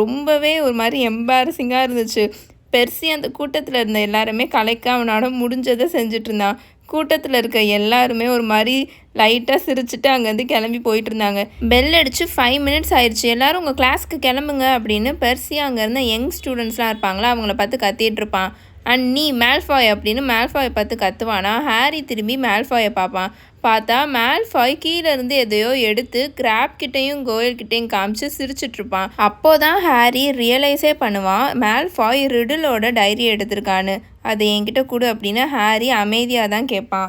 ரொம்பவே ஒரு மாதிரி எம்பாரசிங்காக இருந்துச்சு. பெர்சி அந்த கூட்டத்தில் இருந்த எல்லாருமே கலைக்க அவனோட முடிஞ்சதை செஞ்சுட்டு இருந்தான். கூட்டத்தில் இருக்க எல்லாருமே ஒரு மாதிரி லைட்டாக சிரிச்சுட்டு அங்கேருந்து கிளம்பி போயிட்டு இருந்தாங்க. பெல் அடித்து 5 மினிட்ஸ் ஆயிடுச்சு, எல்லோரும் உங்கள் கிளாஸ்க்கு கிளம்புங்க அப்படின்னு பெர்சி அங்கே இருந்த யங் ஸ்டூடெண்ட்ஸ்லாம் இருப்பாங்களா அவங்கள பார்த்து கத்திட்டு இருப்பான். அண்ட் நீ மேல்ஃபாய் அப்படின்னு மேல்ஃபாயை பார்த்து கத்துவானா. ஹாரி திரும்பி மேல்ஃபாயை பார்ப்பான். பார்த்தா மேல்ஃபாய் கீழே இருந்து எதையோ எடுத்து கிராப் கிட்டையும் கோயல் கிட்டையும் காமிச்சு சிரிச்சிட்ருப்பான். அப்போதான் ஹாரி ரியலைஸே பண்ணுவான், மேல்ஃபாய் ரிடிலோட டைரி எடுத்திருக்கான்னு. அதை என்கிட்ட கொடு அப்படின்னு ஹாரி அமைதியாக தான் கேட்பான்.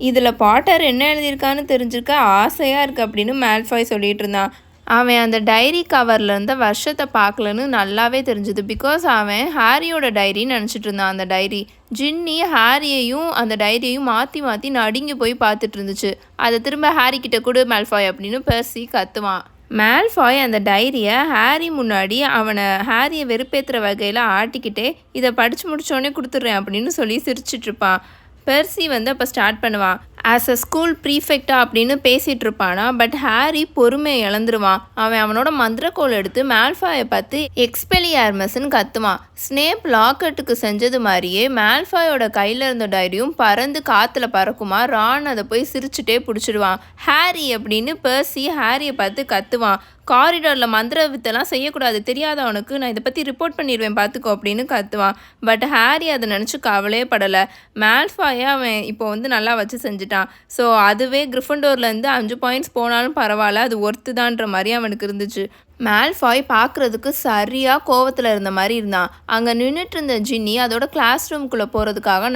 இதில் பாட்டர் என்ன எழுதியிருக்கான்னு தெரிஞ்சிருக்க ஆசையாக இருக்குது அப்படின்னு மேல்ஃபாய் சொல்லிகிட்டு இருந்தான். அவன் அந்த டைரி கவரில் இருந்த வருஷத்தை பார்க்கலன்னு நல்லாவே தெரிஞ்சுது. பிகாஸ் அவன் ஹாரியோட டைரின்னு நினச்சிட்டு இருந்தான். அந்த டைரி ஜின்னி ஹாரியையும் அந்த டைரியையும் மாற்றி மாற்றி நடுங்கி போய் பார்த்துட்டு இருந்துச்சு. அதை திரும்ப ஹாரி கிட்ட கொடு மேல்ஃபாய் அப்படின்னு பெர்சி கத்துவான். மேல்ஃபாய் அந்த டைரியை ஹாரி முன்னாடி ஹாரியை வெறுப்பேற்றுற வகையில் ஆட்டிக்கிட்டே இதை படித்து முடித்தோடனே கொடுத்துட்றேன் அப்படின்னு சொல்லி சிரிச்சிட்ருப்பான். பெர்சி அப்போ ஸ்டார்ட் பண்ணுவான். ஆஸ் அ ஸ்கூல் ப்ரீஃபெக்டா அப்படின்னு பேசிகிட்டு இருப்பானா. பட் ஹாரி பொறுமையை இழந்துருவான். அவனோட மந்திரக்கோள் எடுத்து மேல்ஃபாயை பார்த்து எக்ஸ்பெலியார்மஸ்ன்னு கத்துவான். ஸ்னேப் லாக்கெட்டுக்கு செஞ்சது மாதிரியே மேல்ஃபாயோட கையில் இருந்த டைரியும் பறந்து காற்றுல பறக்குமா. ரான் அதை போய் சிரிச்சுட்டே பிடிச்சிடுவான். ஹாரி அப்படின்னு பெர்சி ஹாரியை பார்த்து கத்துவான். காரிடாரில் மந்திர வித்தெல்லாம் செய்யக்கூடாது, தெரியாத அவனுக்கு, நான் இதை பற்றி ரிப்போர்ட் பண்ணிடுவேன் பார்த்துக்கோ அப்படின்னு கத்துவான். பட் ஹாரி அதை நினச்சி கவலையே படலை. மேல்ஃபாயை அவன் இப்போ நல்லா வச்சு செஞ்சுட்டான். ஸோ அதுவே கிரிஃபண்டோர்லேருந்து 5 பாயிண்ட்ஸ் போனாலும் பரவாயில்ல, அது ஒர்த்து தான்ற மாதிரி அவனுக்கு இருந்துச்சு. மேல்ஃபாய் பார்க்குறதுக்கு சரியாக கோவத்தில் இருந்த மாதிரி இருந்தான். அங்கே நின்றுட்டு இருந்த ஜின்னி அதோட கிளாஸ் ரூம்குள்ளே போகிறதுக்காக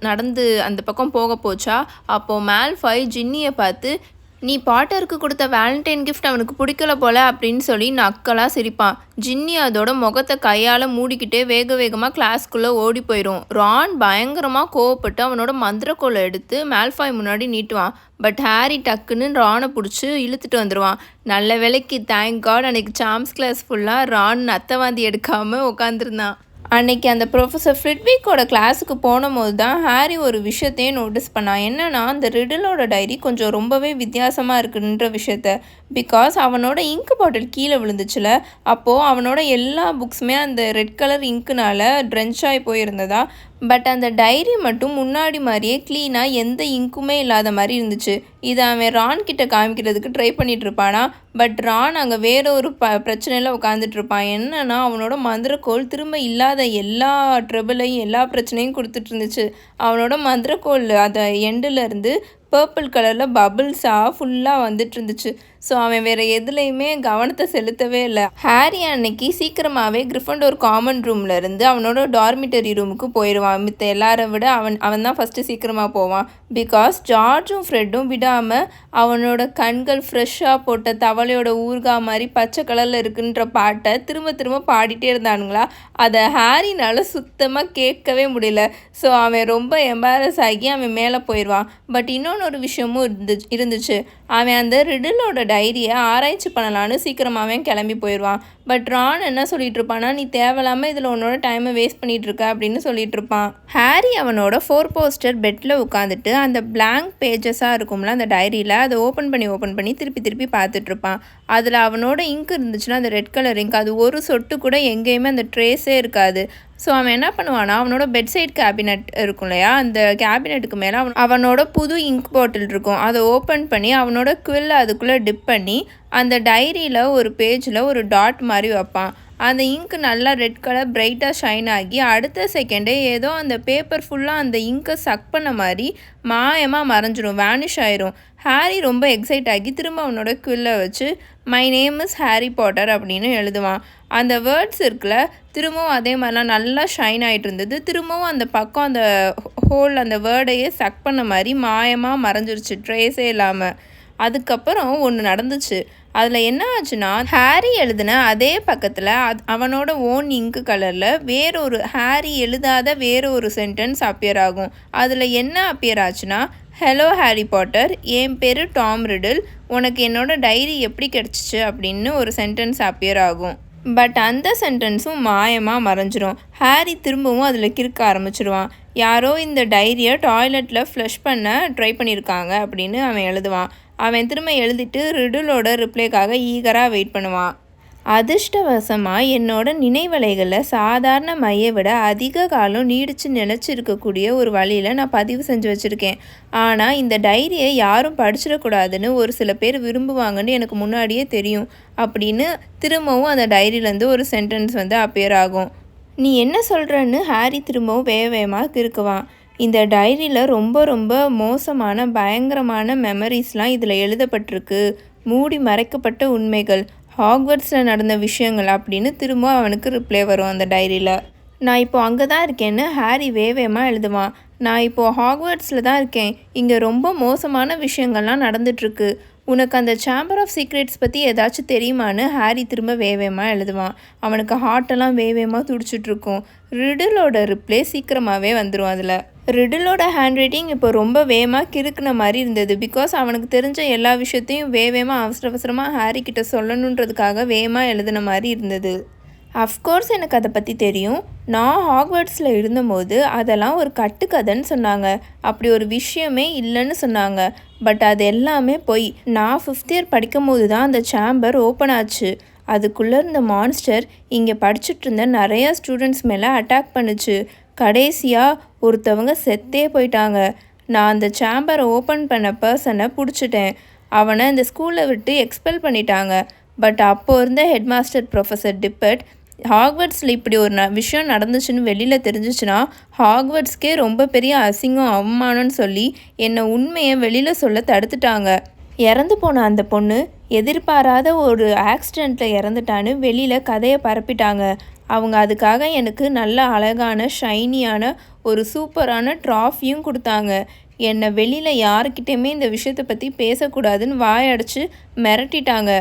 நடந்து அந்த பக்கம் போக போச்சா. அப்போது மேல்ஃபாய் ஜின்னியை பார்த்து, நீ பாட்டருக்கு கொடுத்த வேலண்டைன் கிஃப்ட் அவனுக்கு பிடிக்கல போல அப்படின்னு சொல்லி நக்கலாக சிரிப்பான். ஜின்னி அதோட முகத்தை கையால் மூடிக்கிட்டே வேகமாக கிளாஸ்க்குள்ளே ஓடி போயிடும். ரான் பயங்கரமாக கோவப்பட்டு அவனோட மந்திரக்கோளை எடுத்து மேல்ஃபாய் முன்னாடி நீட்டுவான். பட் ஹாரி டக்குன்னு ரானை பிடிச்சி இழுத்துட்டு வந்துடுவான். நல்ல வேலைக்கு தேங்க் காட் அன்னைக்கு சாம்ஸ் கிளாஸ் ஃபுல்லாக ரான் நத்தவாந்தி எடுக்காமல் உட்காந்துருந்தான். அன்னைக்கு அந்த ப்ரொஃபஸர் ஃப்ரிட்விக்கோட கிளாஸுக்கு போனபோது தான் ஹாரி ஒரு விஷயத்தையும் நோட்டீஸ் பண்ணான். என்னன்னா, அந்த ரிடிலோட டைரி கொஞ்சம் ரொம்பவே வித்தியாசமாக இருக்குன்ற விஷயத்த. பிகாஸ் அவனோட இங்கு பாட்டில் கீழே விழுந்துச்சுல, அப்போது அவனோட எல்லா புக்ஸுமே அந்த ரெட் கலர் இங்க்குனால ட்ரென்ச் ஆகி போயிருந்ததா. பட் அந்த டைரி மட்டும் முன்னாடி மாதிரியே க்ளீனாக எந்த இங்க்குமே இல்லாத மாதிரி இருந்துச்சு. இதை அவன் ரான் கிட்ட காமிக்கிறதுக்கு ட்ரை பண்ணிட்டு இருப்பானா. பட் ரான் அங்கே வேற ஒரு பிரச்சனையில் உட்காந்துட்டு இருப்பான். என்னன்னா, அவனோட மந்திரக்கோள் திரும்ப இல்லாத எல்லா ட்ரபிளையும் எல்லா பிரச்சனையும் கொடுத்துட்டு இருந்துச்சு. அவனோட மந்திரக்கோள் அதை எண்டுலேருந்து பர்பிள் கலரில் பபிள்ஸாக ஃபுல்லாக வந்துட்டு இருந்துச்சு. ஸோ அவன் வேறு எதுலேயுமே கவனத்தை செலுத்தவே இல்லை. ஹாரி அன்னைக்கு சீக்கிரமாகவே கிரிஃபண்டோர் காமன் ரூமில் இருந்து அவனோட டார்மிட்டரி ரூமுக்கு போயிடுவான். மித்த எல்லாரை விட அவன் தான் ஃபஸ்ட்டு சீக்கிரமாக போவான். பிகாஸ் ஜார்ஜும் ஃப்ரெட்டும் விடாமல் அவனோட கண்கள் ஃப்ரெஷ்ஷாக போட்ட தவளையோட ஊறுகாய் மாதிரி பச்சை கலரில் இருக்குன்ற பாட்டை திரும்ப பாடிட்டே இருந்தானுங்களா. அதை ஹாரினால் சுத்தமாக கேட்கவே முடியல. ஸோ அவன் ரொம்ப எம்பாரஸ் ஆகி அவன் மேலே போயிடுவான். பட் இன்னொன்று விஷயமும் இருந்துச்சு. அவன் அந்த ரிடிலோட டைரியை ஆராய்ச்சி பண்ணலான்னு சீக்கிரமாகவே கிளம்பி போயிடுவான். பட் ரான் என்ன சொல்லிட்டு இருப்பானா, நீ தேவையில்லாமல் இதில் உன்னோட டைமை வேஸ்ட் பண்ணிகிட்டு இருக்க அப்படின்னு சொல்லிட்டு இருப்பான். ஹாரி அவனோட 4 போஸ்டர் பெட்டில் உட்காந்துட்டு அந்த பிளாங்க் பேஜஸாக இருக்கும்ல அந்த டைரியில், அதை ஓப்பன் பண்ணி திருப்பி பார்த்துட்ருப்பான். அதில் அவனோட இங்க் இருந்துச்சுன்னா அந்த ரெட் கலர் இங்க், அது ஒரு சொட்டு கூட எங்கேயுமே அந்த ட்ரேஸே இருக்காது. ஸோ அவன் என்ன பண்ணுவான்னா, அவனோட பெட் சைட் கேபினெட் இருக்கும் இல்லையா, அந்த கேபினெட்டுக்கு மேலே அவனோட புது இங்க் பாட்டில் இருக்கும். அதை ஓப்பன் பண்ணி அவனோட குவில்லை அதுக்குள்ளே டிப் பண்ணி அந்த டைரியில் ஒரு பேஜில் ஒரு டாட் மாதிரி வைப்பான். அந்த இங்க் நல்லா ரெட் கலர் பிரைட்டாக ஷைன் ஆகி அடுத்த செகண்டே ஏதோ அந்த பேப்பர் ஃபுல்லாக அந்த இங்கை சக் பண்ண மாதிரி மாயமாக மறைஞ்சிரும், வேனிஷ் ஆயிரும். ஹாரி ரொம்ப எக்ஸைட் ஆகி திரும்ப அவனோட குவில்லை வச்சு my name is Harry Potter அப்படின்னு எழுதுவான். அந்த வேர்ட்ஸ் இருக்குல்ல, திரும்பவும் அதே மாதிரிலாம் நல்லா ஷைன் ஆகிட்டு இருந்தது. திரும்பவும் அந்த பக்கம் அந்த ஹோல் அந்த வேர்டையே சக் பண்ண மாதிரி மாயமாக மறைஞ்சிருச்சு, ட்ரேஸே இல்லாமல். அதுக்கப்புறம் ஒன்று நடந்துச்சு. அதில் என்ன ஆச்சுன்னா, ஹாரி எழுதின அதே பக்கத்தில் அவனோட ஓன் இங்கு கலரில் வேறொரு ஹாரி எழுதாத வேறொரு சென்டென்ஸ் அப்பியர் ஆகும். அதில் என்ன அப்பியர் ஆச்சுன்னா, ஹலோ ஹாரி பாட்டர், என் பேர் டாம் ரிடில், உனக்கு என்னோட டைரி எப்படி கிடச்சிச்சு அப்படின்னு ஒரு சென்டென்ஸ் அப்பியர் ஆகும். பட் அந்த சென்டென்ஸும் மாயமாக மறைஞ்சிரும். ஹாரி திரும்பவும் அதில் கிறுக்க ஆரம்பிச்சிடுவான். யாரோ இந்த டைரியை டாய்லெட்டில் ஃப்ளஷ் பண்ண ட்ரை பண்ணியிருக்காங்க அப்படின்னு அவன் எழுதுவான். அவன் திரும்ப எழுதிட்டு ரிடிலோட ரிப்ளைக்காக ஈகராக வெயிட் பண்ணுவான். அதிர்ஷ்டவசமாக என்னோட நினைவலைகளில் சாதாரண மையை விட அதிக காலம் நீடித்து நிலச்சிருக்கக்கூடிய ஒரு வழியில் நான் பதிவு செஞ்சு வச்சுருக்கேன். ஆனால் இந்த டைரியை யாரும் படிச்சிடக்கூடாதுன்னு ஒரு சில பேர் விரும்புவாங்கன்னு எனக்கு முன்னாடியே தெரியும் அப்படின்னு திரும்பவும் அந்த டைரியிலேருந்து ஒரு சென்டென்ஸ் அப்பியர் ஆகும். நீ என்ன சொல்கிறன்னு ஹாரி திரும்பவும் வேகமாக கிறுக்குவான். இந்த டைரியில் ரொம்ப ரொம்ப மோசமான பயங்கரமான மெமரிஸ்லாம் இதில் எழுதப்பட்டிருக்கு, மூடி மறைக்கப்பட்ட உண்மைகள், ஹாக்வர்ட்ஸில் நடந்த விஷயங்கள் அப்படின்னு திரும்ப அவனுக்கு ரிப்ளை வரும் அந்த டைரியில். நான் இப்போது அங்கே தான் இருக்கேன்னு ஹாரி வேகமாக எழுதுவான். நான் இப்போது ஹாக்வர்ட்ஸில் தான் இருக்கேன், இங்கே ரொம்ப மோசமான விஷயங்கள்லாம் நடந்துகிட்ருக்கு, உனக்கு அந்த சேம்பர் ஆஃப் சீக்ரெட்ஸ் பற்றி ஏதாச்சும் தெரியுமான்னு ஹாரி திரும்ப வேகமாக எழுதுவான். அவனுக்கு ஹார்ட்டெல்லாம் வேகமாக துடிச்சிட்ருக்கும். ரிடிலோட ரிப்ளை சீக்கிரமாகவே வந்துடும். அதில் ரிடிலோட ஹேண்ட் ரைட்டிங் இப்போ ரொம்ப வேகமாக கிறுக்குன மாதிரி இருந்தது. பிகாஸ் அவனுக்கு தெரிஞ்ச எல்லா விஷயத்தையும் வேகமாக அவசரமாக ஹாரி கிட்ட சொல்லணுன்றதுக்காக வேகமாக எழுதின மாதிரி இருந்தது. அஃப்கோர்ஸ் எனக்கு அதை பற்றி தெரியும். நான் ஹாக்வர்ட்ஸில் இருந்தபோது அதெல்லாம் ஒரு கட்டுக்கதைன்னு சொன்னாங்க, அப்படி ஒரு விஷயமே இல்லைன்னு சொன்னாங்க. பட் அது எல்லாமே பொய். நான் 5th இயர் படிக்கும் போது தான் அந்த சேம்பர் ஓப்பன் ஆச்சு. அதுக்குள்ளே இருந்த மான்ஸ்டர் இங்கே படிச்சுட்டு இருந்த நிறையா ஸ்டூடெண்ட்ஸ் மேலே அட்டாக் பண்ணுச்சு. கடைசியாக ஒருத்தவங்க செத்தே போயிட்டாங்க. நான் அந்த சேம்பரை ஓப்பன் பண்ண பர்சனை பிடிச்சிட்டேன். அவனை இந்த ஸ்கூலை விட்டு எக்ஸ்பெல் பண்ணிட்டாங்க. பட் அப்போது இருந்த ஹெட்மாஸ்டர் ப்ரொஃபஸர் டிப்பட் ஹாக்வர்ட்ஸில் இப்படி ஒரு விஷயம் நடந்துச்சுன்னு வெளியில் தெரிஞ்சிச்சுன்னா ஹாக்வர்ட்ஸ்க்கே ரொம்ப பெரிய அசிங்கம் அவமானம்னு சொல்லி என்னை உண்மையை வெளியில் சொல்ல தடுத்துட்டாங்க. இறந்து போன அந்த பொண்ணு எதிர்பாராத ஒரு ஆக்சிடெண்ட்டில் இறந்துட்டான்னு வெளியில் கதையை பரப்பிட்டாங்க. அவங்க அதுக்காக எனக்கு நல்ல அழகான ஷைனியான ஒரு சூப்பரான ட்ராஃபியும் கொடுத்தாங்க. என்னை வெளியில் யாருக்கிட்டேயுமே இந்த விஷயத்தை பற்றி பேசக்கூடாதுன்னு வாயடைச்சு மிரட்டிட்டாங்க.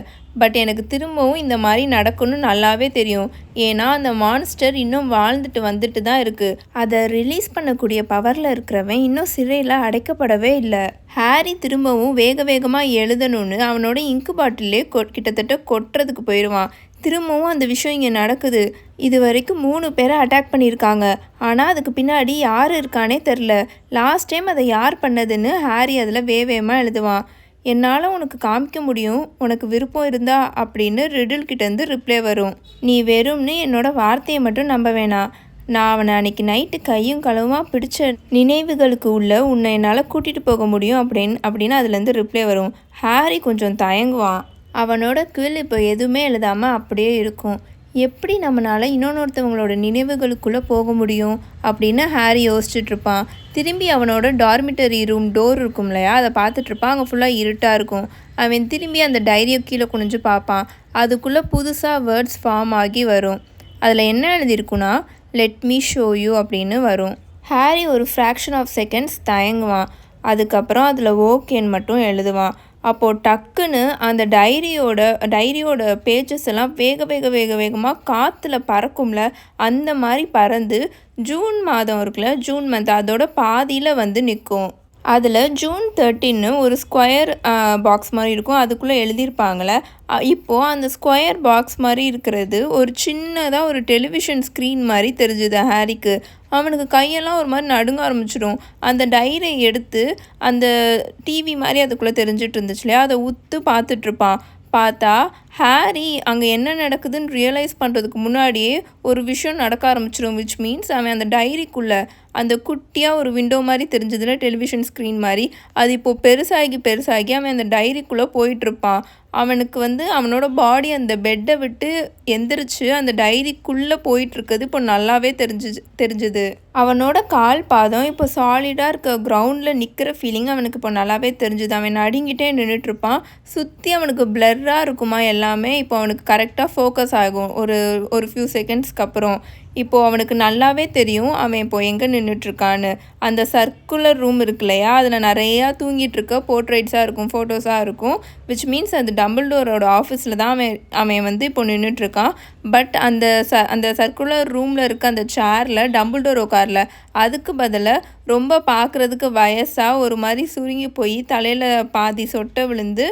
பட் எனக்கு திரும்பவும் இந்த மாதிரி நடக்கும்னு நல்லாவே தெரியும். ஏன்னா அந்த மான்ஸ்டர் இன்னும் வாழ்ந்துட்டு வந்துட்டு தான் இருக்குது. அதை ரிலீஸ் பண்ணக்கூடிய பவரில் இருக்கிறவன் இன்னும் சிறையில் அடைக்கப்படவே இல்லை. ஹாரி திரும்பவும் வேகமாக எழுதணும்னு அவனோட இங்கு பாட்டிலே கிட்டத்தட்ட கொட்டுறதுக்கு போயிடுவான். திரும்பவும் அந்த விஷயம் இங்கே நடக்குது. இது வரைக்கும் 3 பேரை அட்டாக் பண்ணியிருக்காங்க. ஆனால் அதுக்கு பின்னாடி யார் இருக்கானே தெரில. லாஸ்ட் டைம் அதை யார் பண்ணதுன்னு ஹாரி அதில் வேகமாக எழுதுவான். என்னால் உனக்கு காமிக்க முடியும், உனக்கு விருப்பம் இருந்தா அப்படின்னு ரிடில் கிட்டேருந்து ரிப்ளை வரும். நீ வெறும்னு என்னோட வார்த்தையை மட்டும் நம்ப வேணாம். நான் அவனை அன்றைக்கி நைட்டு கையும் களவுமாக பிடிச்ச நினைவுகளுக்கு உள்ள உன்னை என்னால் கூட்டிகிட்டு போக முடியும் அப்படின்னு அதுலேருந்து ரிப்ளை வரும். ஹாரி கொஞ்சம் தயங்குவான். அவனோட குவில் இப்போ எதுவுமே எழுதாமல் அப்படியே இருக்கும். எப்படி நம்மளால் இன்னொருத்தவங்களோட நினைவுகளுக்குள்ளே போக முடியும் அப்படின்னு ஹாரி யோசிச்சுட்ருப்பான். திரும்பி அவனோட டார்மிட்டரி ரூம் டோர் இருக்கும் இல்லையா, அதை பார்த்துட்ருப்பான். அங்கே ஃபுல்லாக இருட்டாக இருக்கும். அவன் திரும்பி அந்த டைரியை கீழே குனிஞ்சு பார்ப்பான். அதுக்குள்ளே புதுசாக வேர்ட்ஸ் ஃபார்ம் ஆகி வரும். அதில் என்ன எழுதியிருக்குன்னா, லெட் மீ ஷோ யூ அப்படின்னு வரும். ஹாரி ஒரு ஃப்ராக்ஷன் ஆஃப் செகண்ட்ஸ் தயங்குவான். அதுக்கப்புறம் அதில் ஓகேன்னு மட்டும் எழுதுவான். அப்போது டக்குன்னு அந்த டைரியோட பேஜஸ் எல்லாம் வேகமாக காற்றுல பறக்கும்ல, அந்த மாதிரி பறந்து ஜூன் மாதம் இருக்குல்ல, ஜூன் மந்த் அதோட பாதியில் நிற்கும். அதில் ஜூன் 13 ஒரு ஸ்கொயர் பாக்ஸ் மாதிரி இருக்கும். அதுக்குள்ளே எழுதியிருப்பாங்களே, இப்போது அந்த ஸ்கொயர் பாக்ஸ் மாதிரி இருக்கிறது ஒரு சின்னதாக ஒரு டெலிவிஷன் ஸ்க்ரீன் மாதிரி தெரிஞ்சுது ஹாரிக்கு. அவனுக்கு கையெல்லாம் ஒரு மாதிரி நடுங்க ஆரம்பிச்சிடும். அந்த டைரியை எடுத்து அந்த டிவி மாதிரி அதுக்குள்ளே தெரிஞ்சிட்டு இருந்துச்சு இல்லையா, அதை உத்து பார்த்துட்ருப்பான். பார்த்தா ஹாரி அங்கே என்ன நடக்குதுன்னு ரியலைஸ் பண்ணுறதுக்கு முன்னாடியே ஒரு விஷயம் நடக்க ஆரம்பிச்சிடும். விச் மீன்ஸ் அவன் அந்த டைரிக்குள்ளே அந்த குட்டியாக ஒரு விண்டோ மாதிரி தெரிஞ்சதுல டெலிவிஷன் ஸ்க்ரீன் மாதிரி, அது இப்போது பெருசாகி அவன் அந்த டைரிக்குள்ளே போயிட்டுருப்பான். அவனுக்கு அவனோட பாடி அந்த பெட்டை விட்டு எந்திரிச்சு அந்த டைரிக்குள்ளே போயிட்டுருக்குது இப்போ நல்லாவே தெரிஞ்சுது. அவனோட கால் பாதம் இப்போ சாலிடாக இருக்க கிரவுண்டில் நிற்கிற ஃபீலிங் அவனுக்கு இப்போ நல்லாவே தெரிஞ்சுது. அவன் நடுங்கிட்டே நின்றுட்டுருப்பான். சுற்றி அவனுக்கு பிளர்ராக இருக்குமா எல்லாமே. இப்போ அவனுக்கு கரெக்டாக ஃபோக்கஸ் ஆகும் ஒரு ஃபியூ செகண்ட்ஸ்க்கு அப்புறம். இப்போது அவனுக்கு நல்லாவே தெரியும் அவன் இப்போது எங்கே நின்றுட்டுருக்கான்னு. அந்த சர்க்குலர் ரூம் இருக்கு இல்லையா, அதில் நிறையா தூங்கிட்டுருக்க போர்ட்ரேட்ஸாக இருக்கும், ஃபோட்டோஸாக இருக்கும். விச் மீன்ஸ் அது டம்பிள்டோரோட ஆஃபீஸில் தான் அவன் இப்போ நின்றுட்டுருக்கான். பட் அந்த சர்க்குலர் ரூமில் இருக்க அந்த சேரில் டம்பிள்டோர் உட்காரல. அதுக்கு பதிலாக ரொம்ப பார்க்குறதுக்கு வயசாக ஒரு மாதிரி சுருங்கி போய் தலையில் பாதி சொட்டை விழுந்து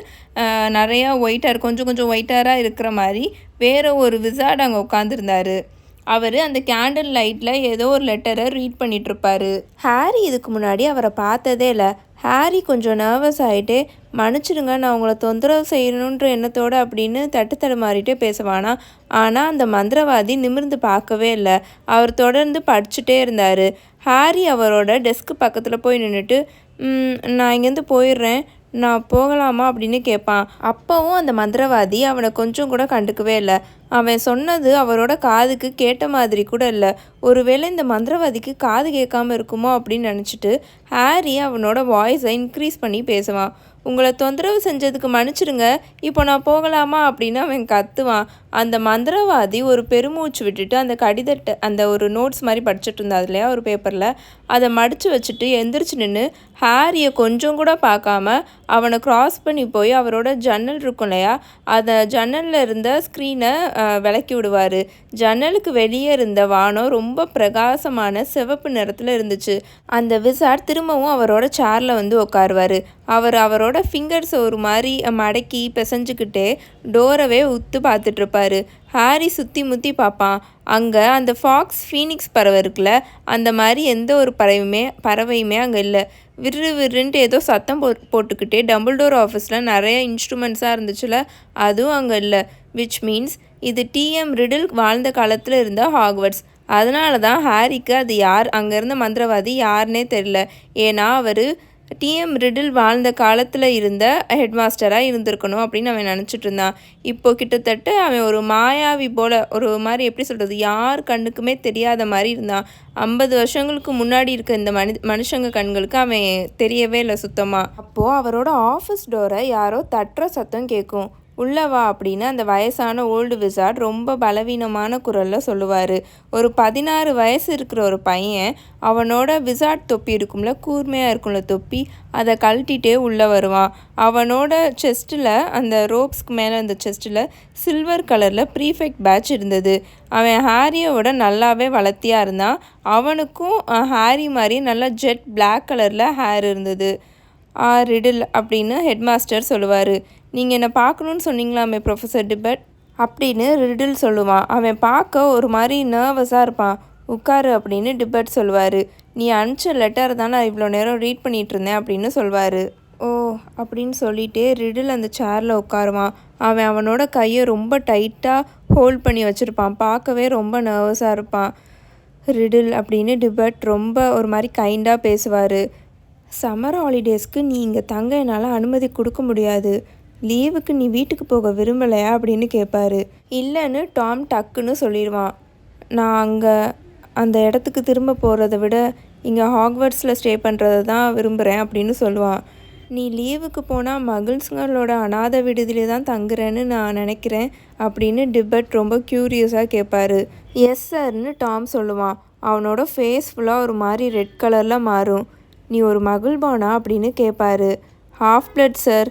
நிறையா ஒயிட்டாக கொஞ்சம் ஒயிட்டாராக இருக்கிற மாதிரி வேறு ஒரு விசார்ட் அங்கே உட்காந்துருந்தார். அவர் அந்த கேண்டில் லைட்டில் ஏதோ ஒரு லெட்டரை ரீட் பண்ணிகிட்ருப்பாரு. ஹாரி இதுக்கு முன்னாடி அவரை பார்த்ததே இல்லை. ஹாரி கொஞ்சம் நர்வஸ் ஆகிட்டே, மன்னிச்சிடுங்க நான் உங்களை தொந்தரவு செய்யணுன்ற எண்ணத்தோடு அப்படின்னு தடுமாறிட்டே பேசுவானா. ஆனால் அந்த மந்திரவாதி நிமிர்ந்து பார்க்கவே இல்லை. அவர் தொடர்ந்து படிச்சுட்டே இருந்தார். ஹாரி அவரோட டெஸ்க்கு பக்கத்தில் போய் நின்றுட்டு, நான் இங்கேருந்து போயிடுறேன், நான் போகலாமா அப்படின்னு கேட்பான். அப்போவும் அந்த மந்திரவாதி அவனை கொஞ்சம் கூட கண்டுக்கவே இல்லை. அவன் சொன்னது அவரோட காதுக்கு கேட்ட மாதிரி கூட இல்லை. ஒருவேளை இந்த மந்திரவாதிக்கு காது கேட்காம இருக்குமோ அப்படின்னு நினச்சிட்டு ஹாரி அவனோட வாய்ஸை இன்க்ரீஸ் பண்ணி பேசுவான். உங்களை தொந்தரவு செஞ்சதுக்கு மன்னிச்சிடுங்க, இப்போ நான் போகலாமா அப்படின்னு அவன் கத்துவான். அந்த மந்திரவாதி ஒரு பெருமூச்சு விட்டுட்டு அந்த கடிதத்தை அந்த ஒரு நோட்ஸ் மாதிரி படிச்சுட்டு இருந்தா இல்லையா ஒரு பேப்பரில், அதை மடித்து வச்சுட்டு எந்திரிச்சு நின்று ஹாரியை கொஞ்சம் கூட பார்க்காம அவனை க்ராஸ் பண்ணி போய் அவரோட ஜன்னல் இருக்கும் இல்லையா, அதை ஜன்னலில் இருந்த ஸ்க்ரீனை விளக்கி விடுவார். ஜன்னலுக்கு வெளியே இருந்த வானம் ரொம்ப பிரகாசமான சிவப்பு நிறத்தில் இருந்துச்சு. அந்த விசார்ட் திரும்பவும் அவரோட சேரில் உட்காருவார். அவரோட ஃபிங்கர்ஸை ஒரு மாதிரி மடக்கி பிசைஞ்சுக்கிட்டே டோரவே உத்து பார்த்துட்ருப்பாரு. ஹாரி சுற்றி முற்றி பார்ப்பான். அங்கே அந்த ஃபாக்ஸ் ஃபீனிக்ஸ் பறவை இருக்குல்ல, அந்த மாதிரி எந்த ஒரு பறவையுமே அங்கே இல்லை. விறுன்ட்டு ஏதோ சத்தம் போட்டுக்கிட்டே டம்பிள்டோர் ஆஃபீஸில் நிறைய இன்ஸ்ட்ருமெண்ட்ஸாக இருந்துச்சுல, அதுவும் அங்கே இல்லை. விச் மீன்ஸ் இது டிஎம் ரிடில் வாழ்ந்த காலத்தில் இருந்த ஹாக்வர்ட்ஸ். அதனால தான் ஹாரிக்கு அது யார், அங்கே இருந்த மந்திரவாதி யாருன்னே தெரில. ஏன்னா அவர் டிஎம் ரிடில் வாழ்ந்த காலத்தில் இருந்த ஹெட் மாஸ்டராக இருந்திருக்கணும் அப்படின்னு அவன் நினச்சிட்டு இருந்தான். இப்போது கிட்டத்தட்ட அவன் ஒரு மாயாவி போல், ஒரு மாதிரி எப்படி சொல்கிறது, யார் கண்ணுக்குமே தெரியாத மாதிரி இருந்தான். 50 வருஷங்களுக்கு முன்னாடி இருக்க இந்த மனுஷங்க கண்களுக்கு அவன் தெரியவே இல்லை சுத்தமாக. அப்போது அவரோட ஆஃபீஸ் டோரை யாரோ தட்டுற சத்தம் கேட்கும். உள்ளவா அப்படின்னு அந்த வயசான ஓல்டு விசார்ட் ரொம்ப பலவீனமான குரலில் சொல்லுவார். ஒரு 16 வயசு இருக்கிற ஒரு பையன் அவனோட விசார்ட் தொப்பி இருக்கும்ல, கூர்மையாக இருக்கும்ல தொப்பி, அதை கழட்டிகிட்டே உள்ளே வருவான். அவனோட செஸ்ட்டில் அந்த ரோப்ஸ்க்கு மேலே அந்த செஸ்ட்டில் சில்வர் கலரில் ப்ரீஃபெக்ட் பேட்ச் இருந்தது. அவன் ஹாரியோட நல்லாவே வளர்த்தியாக இருந்தான். அவனுக்கும் ஹாரி மாதிரி நல்லா ஜெட் பிளாக் கலரில் ஹேர் இருந்தது. ரிடில் அப்படின்னு ஹெட் மாஸ்டர் சொல்லுவார். நீங்கள் என்னை பார்க்கணுன்னு சொன்னீங்களாமே ப்ரொஃபஸர் டிபெட் அப்படின்னு ரிடில் சொல்லுவான். அவன் பார்க்க ஒரு மாதிரி நர்வஸாக இருப்பான். உட்காரு அப்படின்னு டிபெட் சொல்லுவார். நீ அனுப்பிச்ச லெட்டர் தான் நான் இவ்வளோ நேரம் ரீட் பண்ணிகிட்டு இருந்தேன் அப்படின்னு சொல்வார். ஓ அப்படின்னு சொல்லிகிட்டே ரிடில் அந்த சேரில் உட்காருவான். அவனோட கையை ரொம்ப டைட்டாக ஹோல்ட் பண்ணி வச்சுருப்பான். பார்க்கவே ரொம்ப நர்வஸாக இருப்பான். ரிடில் அப்படின்னு டிபெட் ரொம்ப ஒரு மாதிரி கைண்டாக பேசுவார். சம்மர் ஹாலிடேஸ்க்கு நீ இங்கே தங்க என்னால் அனுமதி கொடுக்க முடியாது. லீவுக்கு நீ வீட்டுக்கு போக விரும்பலையா அப்படின்னு கேட்பாரு. இல்லைன்னு டாம் டக்குன்னு சொல்லிடுவான். நான் அங்கே அந்த இடத்துக்கு திரும்ப போகிறத விட இங்கே ஹாக்வர்ட்ஸில் ஸ்டே பண்ணுறதை தான் விரும்புகிறேன் அப்படின்னு சொல்லுவான். நீ லீவுக்கு போனால் மகிழ்ச்சிங்களோட அநாத விடுதியிலே தான் தங்குறேன்னு நான் நினைக்கிறேன் அப்படின்னு டிபெட் ரொம்ப க்யூரியஸாக கேட்பாரு. எஸ் சார்னு டாம் சொல்லுவான். அவனோட ஃபேஸ் ஃபுல்லாக ஒரு மாதிரி ரெட் கலரில் மாறும். நீ ஒரு மகிழ்பானா அப்படின்னு கேட்பாரு. Half blood sir.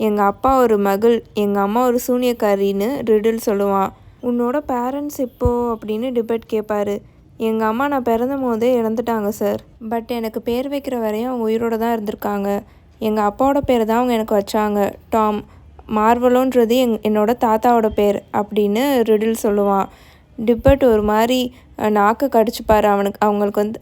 எங்கள் அப்பா ஒரு மகள், எங்கள் அம்மா ஒரு சூனியக்காரின்னு ரிடில் சொல்லுவான். உன்னோட பேரண்ட்ஸ் எப்போது அப்படின்னு டிபெட் கேட்பாரு. எங்கள் அம்மா நான் பிறந்த போதே இறந்துட்டாங்க சார். பட் எனக்கு பேர் வைக்கிற வரையும் அவங்க உயிரோடு தான் இருந்திருக்காங்க. எங்கள் அப்பாவோட பேர் தான் அவங்க எனக்கு வச்சாங்க. டாம். மார்வலோன்றது என்னோட தாத்தாவோட பேர் அப்படின்னு ரிடில் சொல்லுவான். டிபெட் ஒரு மாதிரி நாக்கை கடிச்சுப்பார்.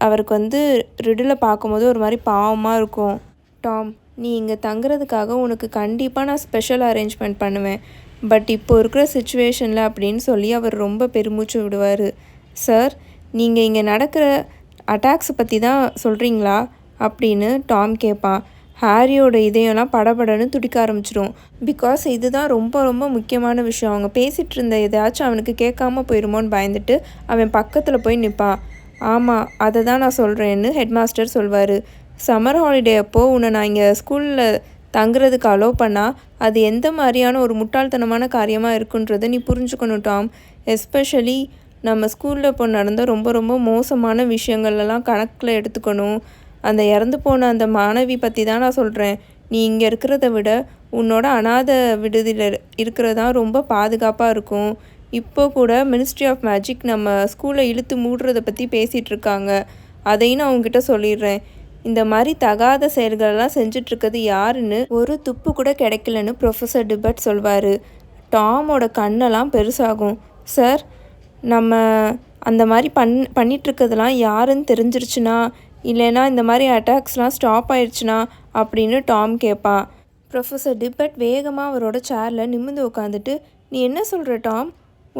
அவருக்கு ரிடிலை பார்க்கும்போது ஒரு மாதிரி பாவமாக இருக்கும். டாம், நீ இங்கே தங்குறதுக்காக உனக்கு கண்டிப்பாக நான் ஸ்பெஷல் அரேஞ்ச்மெண்ட் பண்ணுவேன். பட் இப்போ இருக்கிற சுச்சுவேஷனில் அப்படின்னு சொல்லி அவர் ரொம்ப பெருமூச்சு விடுவார். சார், நீங்கள் இங்கே நடக்கிற அட்டாக்ஸை பற்றி தான் சொல்கிறீங்களா அப்படின்னு டாம் கேட்பான். ஹாரியோட இதயம்லாம் படபடன்னு துடிக்க ஆரம்பிச்சிடும். பிகாஸ் இதுதான் ரொம்ப ரொம்ப முக்கியமான விஷயம். அவங்க பேசிகிட்டு இருந்த எதாச்சும் அவனுக்கு கேட்காம போயிடுமோன்னு பயந்துட்டு அவன் பக்கத்தில் போய் நிற்பான். ஆமாம், அதை தான் நான் சொல்கிறேன்னு ஹெட்மாஸ்டர் சொல்வார். சம்மர் ஹாலிடே அப்போது உன்னை நான் இங்கே ஸ்கூலில் தங்குறதுக்கு அலோவ் பண்ணால் அது எந்த மாதிரியான ஒரு முட்டாள்தனமான காரியமாக இருக்குன்றதை நீ புரிஞ்சுக்கணும் டாம். எஸ்பெஷலி நம்ம ஸ்கூலில் இப்போ நடந்த ரொம்ப ரொம்ப மோசமான விஷயங்கள்லாம் கணக்கில் எடுத்துக்கணும். அந்த இறந்து போன அந்த மாணவி பற்றி தான் நான் சொல்கிறேன். நீ இங்கே இருக்கிறத விட உன்னோட அனாதை விடுதியில் இருக்கிறதான் ரொம்ப பாதுகாப்பாக இருக்கும். இப்போ கூட மினிஸ்ட்ரி ஆஃப் மேஜிக் நம்ம ஸ்கூலை இழுத்து மூடுறதை பற்றி பேசிகிட்டு இருக்காங்க. அதையும் நான் உங்ககிட்ட சொல்லிடுறேன். இந்த மாதிரி தகாத செயல்களெல்லாம் செஞ்சிட்ருக்கிறது யாருன்னு ஒரு துப்பு கூட கிடைக்கலன்னு ப்ரொஃபஸர் டிபர்ட் சொல்வார். டாமோட கண்ணெல்லாம் பெருசாகும். சார், நம்ம அந்த மாதிரி பண்ணிகிட்ருக்கிறதுலாம் யாருன்னு தெரிஞ்சிருச்சுன்னா, இல்லைன்னா இந்த மாதிரி அட்டாக்ஸ்லாம் ஸ்டாப் ஆயிடுச்சுன்னா அப்படின்னு டாம் கேட்பான். ப்ரொஃபஸர் டிபர்ட் வேகமாக அவரோட சேரில் நிமிர்ந்து உட்காந்துட்டு, நீ என்ன சொல்கிற டாம்?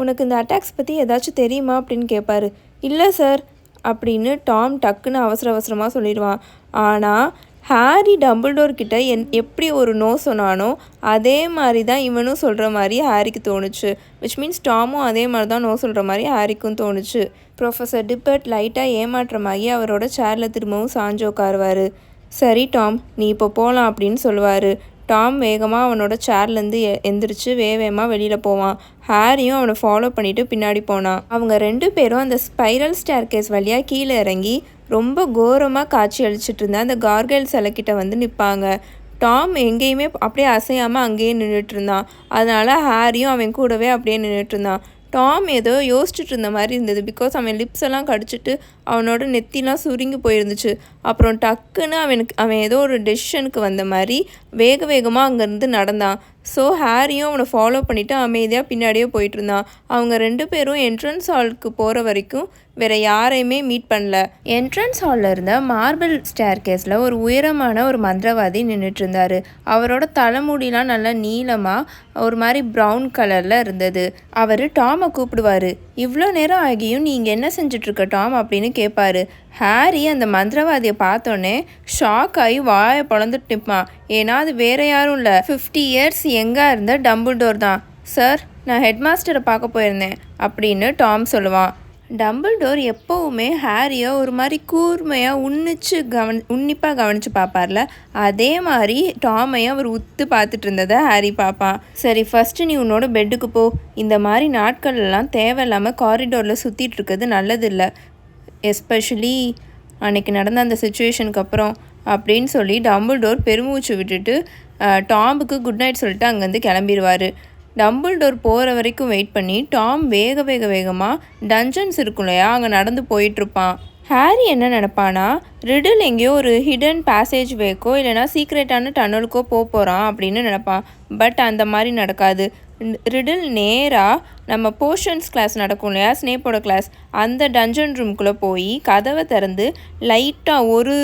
உனக்கு இந்த அட்டாக்ஸ் பற்றி ஏதாச்சும் தெரியுமா அப்படின்னு கேட்பாரு. இல்லை சார் அப்படின்னு டாம் டக்குன்னு அவசரமாக சொல்லிடுவான். ஆனால் ஹாரி டம்பிள்டோர் கிட்ட எப்படி ஒரு நோ சொன்னானோ அதே மாதிரி தான் இவனும் சொல்கிற மாதிரி ஹாரிக்கு தோணுச்சு. விச் மீன்ஸ் டாமும் அதே மாதிரி தான் நோ சொல்கிற மாதிரி ஹாரிக்கும் தோணுச்சு. ப்ரொஃபஸர் டிபர்ட் லைட்டாக ஏமாற்றமாகி அவரோட சேரில் திரும்பவும் சாஞ்சு உட்காருவார். சரி டாம், நீ இப்போ போகலாம் அப்படின்னு சொல்லுவார். டாம் வேகமாக அவனோட சேர்லேருந்து எந்திரிச்சு வேகமாக வெளியில் போவான். ஹாரியும் அவனை ஃபாலோ பண்ணிவிட்டு பின்னாடி போனான். அவங்க 2 பேரும் அந்த ஸ்பைரல் ஸ்டேர்கேஸ் வழியாக கீழே இறங்கி ரொம்ப கோரமாக காட்சி அளிச்சிட்டு இருந்த அந்த கார்கைல் சிலைக்கிட்ட வந்து நிற்பாங்க. டாம் எங்கேயுமே அப்படியே அசையாமல் அங்கேயே நின்றுட்டு இருந்தான். அதனால் ஹாரியும் அவன் கூடவே அப்படியே நின்றுட்டு இருந்தான். டாம் ஏதோ யோசிச்சுட்டு இருந்த மாதிரி இருந்தது. பிகாஸ் அவன் லிப்ஸ் எல்லாம் கடிச்சிட்டு அவனோட நெத்திலாம் சுருங்கி போயிருந்துச்சு. அப்புறம் டக்குன்னு அவன் ஏதோ ஒரு டெசிஷனுக்கு வந்த மாதிரி வேகமாக அங்கேருந்து நடந்தான். ஸோ ஹாரியும் அவனை ஃபாலோ பண்ணிவிட்டு அமைதியாக பின்னாடியே போயிட்டு இருந்தான். அவங்க 2 பேரும் என்ட்ரன்ஸ் ஹாலுக்கு போகிற வரைக்கும் வேறு யாரையுமே மீட் பண்ணல. என்ட்ரன்ஸ் ஹாலில் இருந்த மார்பிள் ஸ்டேர்கேஸில் ஒரு உயரமான ஒரு மந்திரவாதி நின்றுட்டு இருந்தார். அவரோட தலைமுடிலாம் நல்லா நீளமாக ஒரு மாதிரி ப்ரௌன் கலரில் இருந்தது. அவர் டாமை கூப்பிடுவார். இவ்வளோ நேரம் ஆகியும் நீங்கள் என்ன செஞ்சிட்ருக்க டாம் அப்படின்னு கேட்பாரு. ஹாரி அந்த மந்திரவாதியை பார்த்தோன்னே ஷாக் ஆகி வாயை பொழந்துட்டு நிற்பான். ஏன்னா அது வேறு யாரும் இல்லை, 50 இயர்ஸ் எங்கே இருந்த டம்பிள்டோர் தான். சார், நான் ஹெட்மாஸ்டரை பார்க்க போயிருந்தேன் அப்படின்னு டாம் சொல்லுவான். டம்பிள்டோர் எப்போவுமே ஹாரியை ஒரு மாதிரி கூர்மையாக உன்னிப்பாக கவனித்து பார்ப்பார்ல, அதே மாதிரி டாமையும் அவர் உத்து பார்த்துட்டு இருந்ததை ஹாரி பார்ப்பான். சரி, ஃபஸ்ட்டு நீ உன்னோட பெட்டுக்கு போ. இந்த மாதிரி நாட்கள்லாம் தேவையில்லாமல் காரிடோரில் சுற்றிட்டு இருக்கிறது நல்லதில்லை, எஸ்பெஷலி அன்றைக்கி நடந்த அந்த சுச்சுவேஷனுக்கு அப்புறம் அப்படின்னு சொல்லி டம்பிள்டோர் பெருமூச்சு விட்டுட்டு டாமுக்கு குட் நைட் சொல்லிட்டு அங்கேருந்து கிளம்பிடுவார். டம்பிள்டோர் போகிற வரைக்கும் வெயிட் பண்ணி டாம் வேகமாக டஞ்சன்ஸ் இருக்கும் இல்லையா, அங்கே நடந்து போயிட்டுருப்பான். ஹாரி என்ன நினப்பானா, ரிடில் எங்கேயோ ஒரு ஹிடன் பேசேஜ் வேக்கோ இல்லைனா சீக்ரெட்டான டன்னலுக்கோ போகிறான் அப்படின்னு நினப்பான். பட் அந்த மாதிரி நடக்காது. ரிடில் நேராக நம்ம போர்ஷன்ஸ் கிளாஸ் நடக்கும் இல்லையா, ஸ்னேப்போட கிளாஸ், அந்த டஞ்சன் ரூம்குள்ளே போய் கதவை திறந்து லைட்டாக ஒரு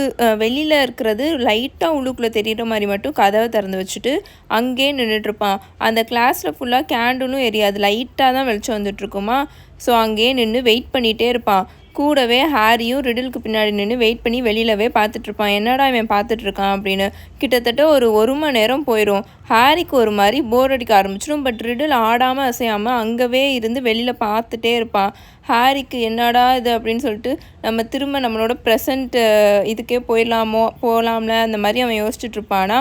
வெளியில் இருக்கிறது லைட்டாக உள்ளுக்குள்ளே தெரிகிற மாதிரி மட்டும் கதவை திறந்து வச்சுட்டு அங்கேயே நின்றுட்டுருப்பான். அந்த கிளாஸில் ஃபுல்லாக கேண்டிலும் எரியாது, லைட்டாக தான் வெளிச்சம் வந்துட்டுருக்குமா. ஸோ அங்கேயே நின்று வெயிட் பண்ணிகிட்டே இருப்பான். கூடவே ஹாரியும் ரிடிலுக்கு பின்னாடி நின்று வெயிட் பண்ணி வெளியிலவே பார்த்துட்ருப்பான். என்னடா இவன் பார்த்துட்ருக்கான் அப்படின்னு. கிட்டத்தட்ட ஒரு மணி நேரம் போயிடும். ஹாரிக்கு ஒரு மாதிரி போர் அடிக்க ஆரம்பிச்சிடும். பட் ரிடில் ஆடாமல் அசையாமல் அங்கவே இருந்து வெளியில் பார்த்துட்டே இருப்பான். ஹாரிக்கு என்னடா இது அப்படின்னு சொல்லிட்டு நம்ம திரும்ப நம்மளோட ப்ரெசண்ட் இதுக்கே போகலாம்ல அந்த மாதிரி அவன் யோசிச்சுட்ருப்பானா.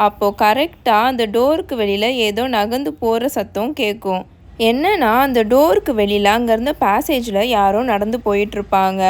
அப்போது கரெக்டாக அந்த டோருக்கு வெளியில் ஏதோ நகர்ந்து போகிற சத்தம் கேட்கும். என்னன்னா அந்த டோருக்கு வெளியில் அங்கேருந்த பேசேஜில் யாரோ நடந்து போயிட்டுருப்பாங்க.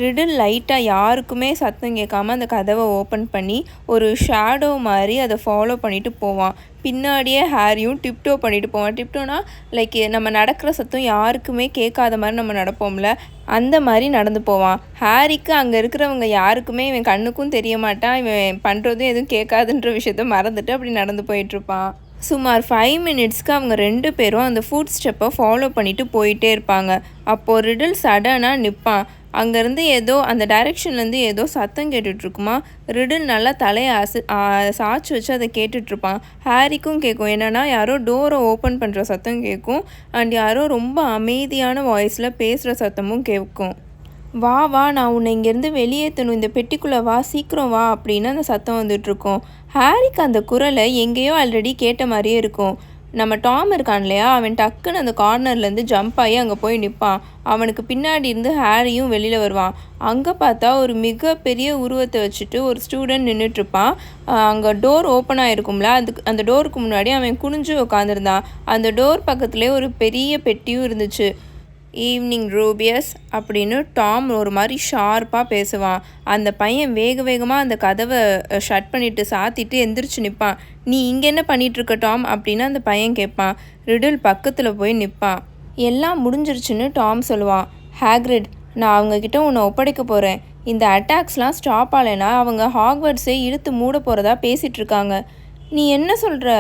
ரிடில் லைட்டாக யாருக்குமே சத்தம் கேட்காம அந்த கதவை ஓப்பன் பண்ணி ஒரு ஷேடோ மாதிரி அதை ஃபாலோ பண்ணிட்டு போவான். பின்னாடியே ஹாரியும் டிப்டோ பண்ணிட்டு போவான். டிப்டோனா லைக் நம்ம நடக்கிற சத்தம் யாருக்குமே கேட்காத மாதிரி நம்ம நடப்போம்ல, அந்த மாதிரி நடந்து போவான். ஹாரிக்கு அங்கே இருக்கிறவங்க யாருக்குமே இவன் கண்ணுக்கும் தெரிய மாட்டான், இவன் பண்ணுறதும் எதுவும் கேட்காதுன்ற விஷயத்த மறந்துட்டு அப்படி நடந்து போயிட்டுருப்பான். சுமார் 5 மினிட்ஸ்க்கு அவங்க 2 பேரும் அந்த ஃபுட் ஸ்டெப்பை ஃபாலோ பண்ணிவிட்டு போயிட்டே இருப்பாங்க. அப்போது ரிடில் சடனாக நிற்பான். அங்கேருந்து ஏதோ அந்த டைரெக்ஷன்லேருந்து ஏதோ சத்தம் கேட்டுட்ருக்குமா. ரிடில் நல்லா தலையை சாய்ச்சி வச்சு அதை கேட்டுட்ருப்பான். ஹாரிக்கும் கேட்கும், என்னென்னா யாரோ டோரை ஓப்பன் பண்ணுற சத்தம் கேட்கும் அண்ட் யாரோ ரொம்ப அமைதியான வாய்ஸில் பேசுகிற சத்தமும் கேட்கும். வா வா, நான் உன்னை இங்கேருந்து வெளியேற்றணும், இந்த பெட்டிக்குள்ளே வா, சீக்கிரம் வா அப்படின்னு அந்த சத்தம் வந்துட்டுருக்கோம். ஹாரிக்கு அந்த குரலை எங்கேயோ ஆல்ரெடி கேட்ட மாதிரியே இருக்கும். நம்ம டாம் இருக்கான் இல்லையா, அவன் டக்குன்னு அந்த கார்னர்லேருந்து ஜம்ப் ஆகி அங்கே போய் நிற்பான். அவனுக்கு பின்னாடி இருந்து ஹாரியும் வெளியில் வருவான். அங்கே பார்த்தா ஒரு மிகப்பெரிய உருவத்தை வச்சுட்டு ஒரு ஸ்டூடெண்ட் நின்றுட்டுருப்பான். அங்கே டோர் ஓப்பன் ஆகிருக்கும்ல, அந்த டோருக்கு முன்னாடி அவன் குனிஞ்சு உட்காந்துருந்தான். அந்த டோர் பக்கத்துலேயே ஒரு பெரிய பெட்டியும் இருந்துச்சு. ஈவினிங் ரூபியஸ் அப்படின்னு டாம் ஒரு மாதிரி ஷார்ப்பாக பேசுவான். அந்த பையன் வேக வேகமாக அந்த கதவை ஷட் பண்ணிவிட்டு சாத்திட்டு எந்திரிச்சு நிற்பான். நீ இங்கே என்ன பண்ணிகிட்ருக்க டாம் அப்படின்னு அந்த பையன் கேட்பான். ரிடில் பக்கத்தில் போய் நிற்பான். எல்லாம் முடிஞ்சிருச்சுன்னு டாம் சொல்லுவான். ஹாக்ரிட், நான் அவங்கக்கிட்ட உன்னை ஒப்படைக்க போகிறேன். இந்த அட்டாக்ஸ்லாம் ஸ்டாப் ஆகலைன்னா அவங்க ஹாக்வர்ட்ஸே இழுத்து மூட போகிறதா பேசிகிட்ருக்காங்க. நீ என்ன சொல்கிற?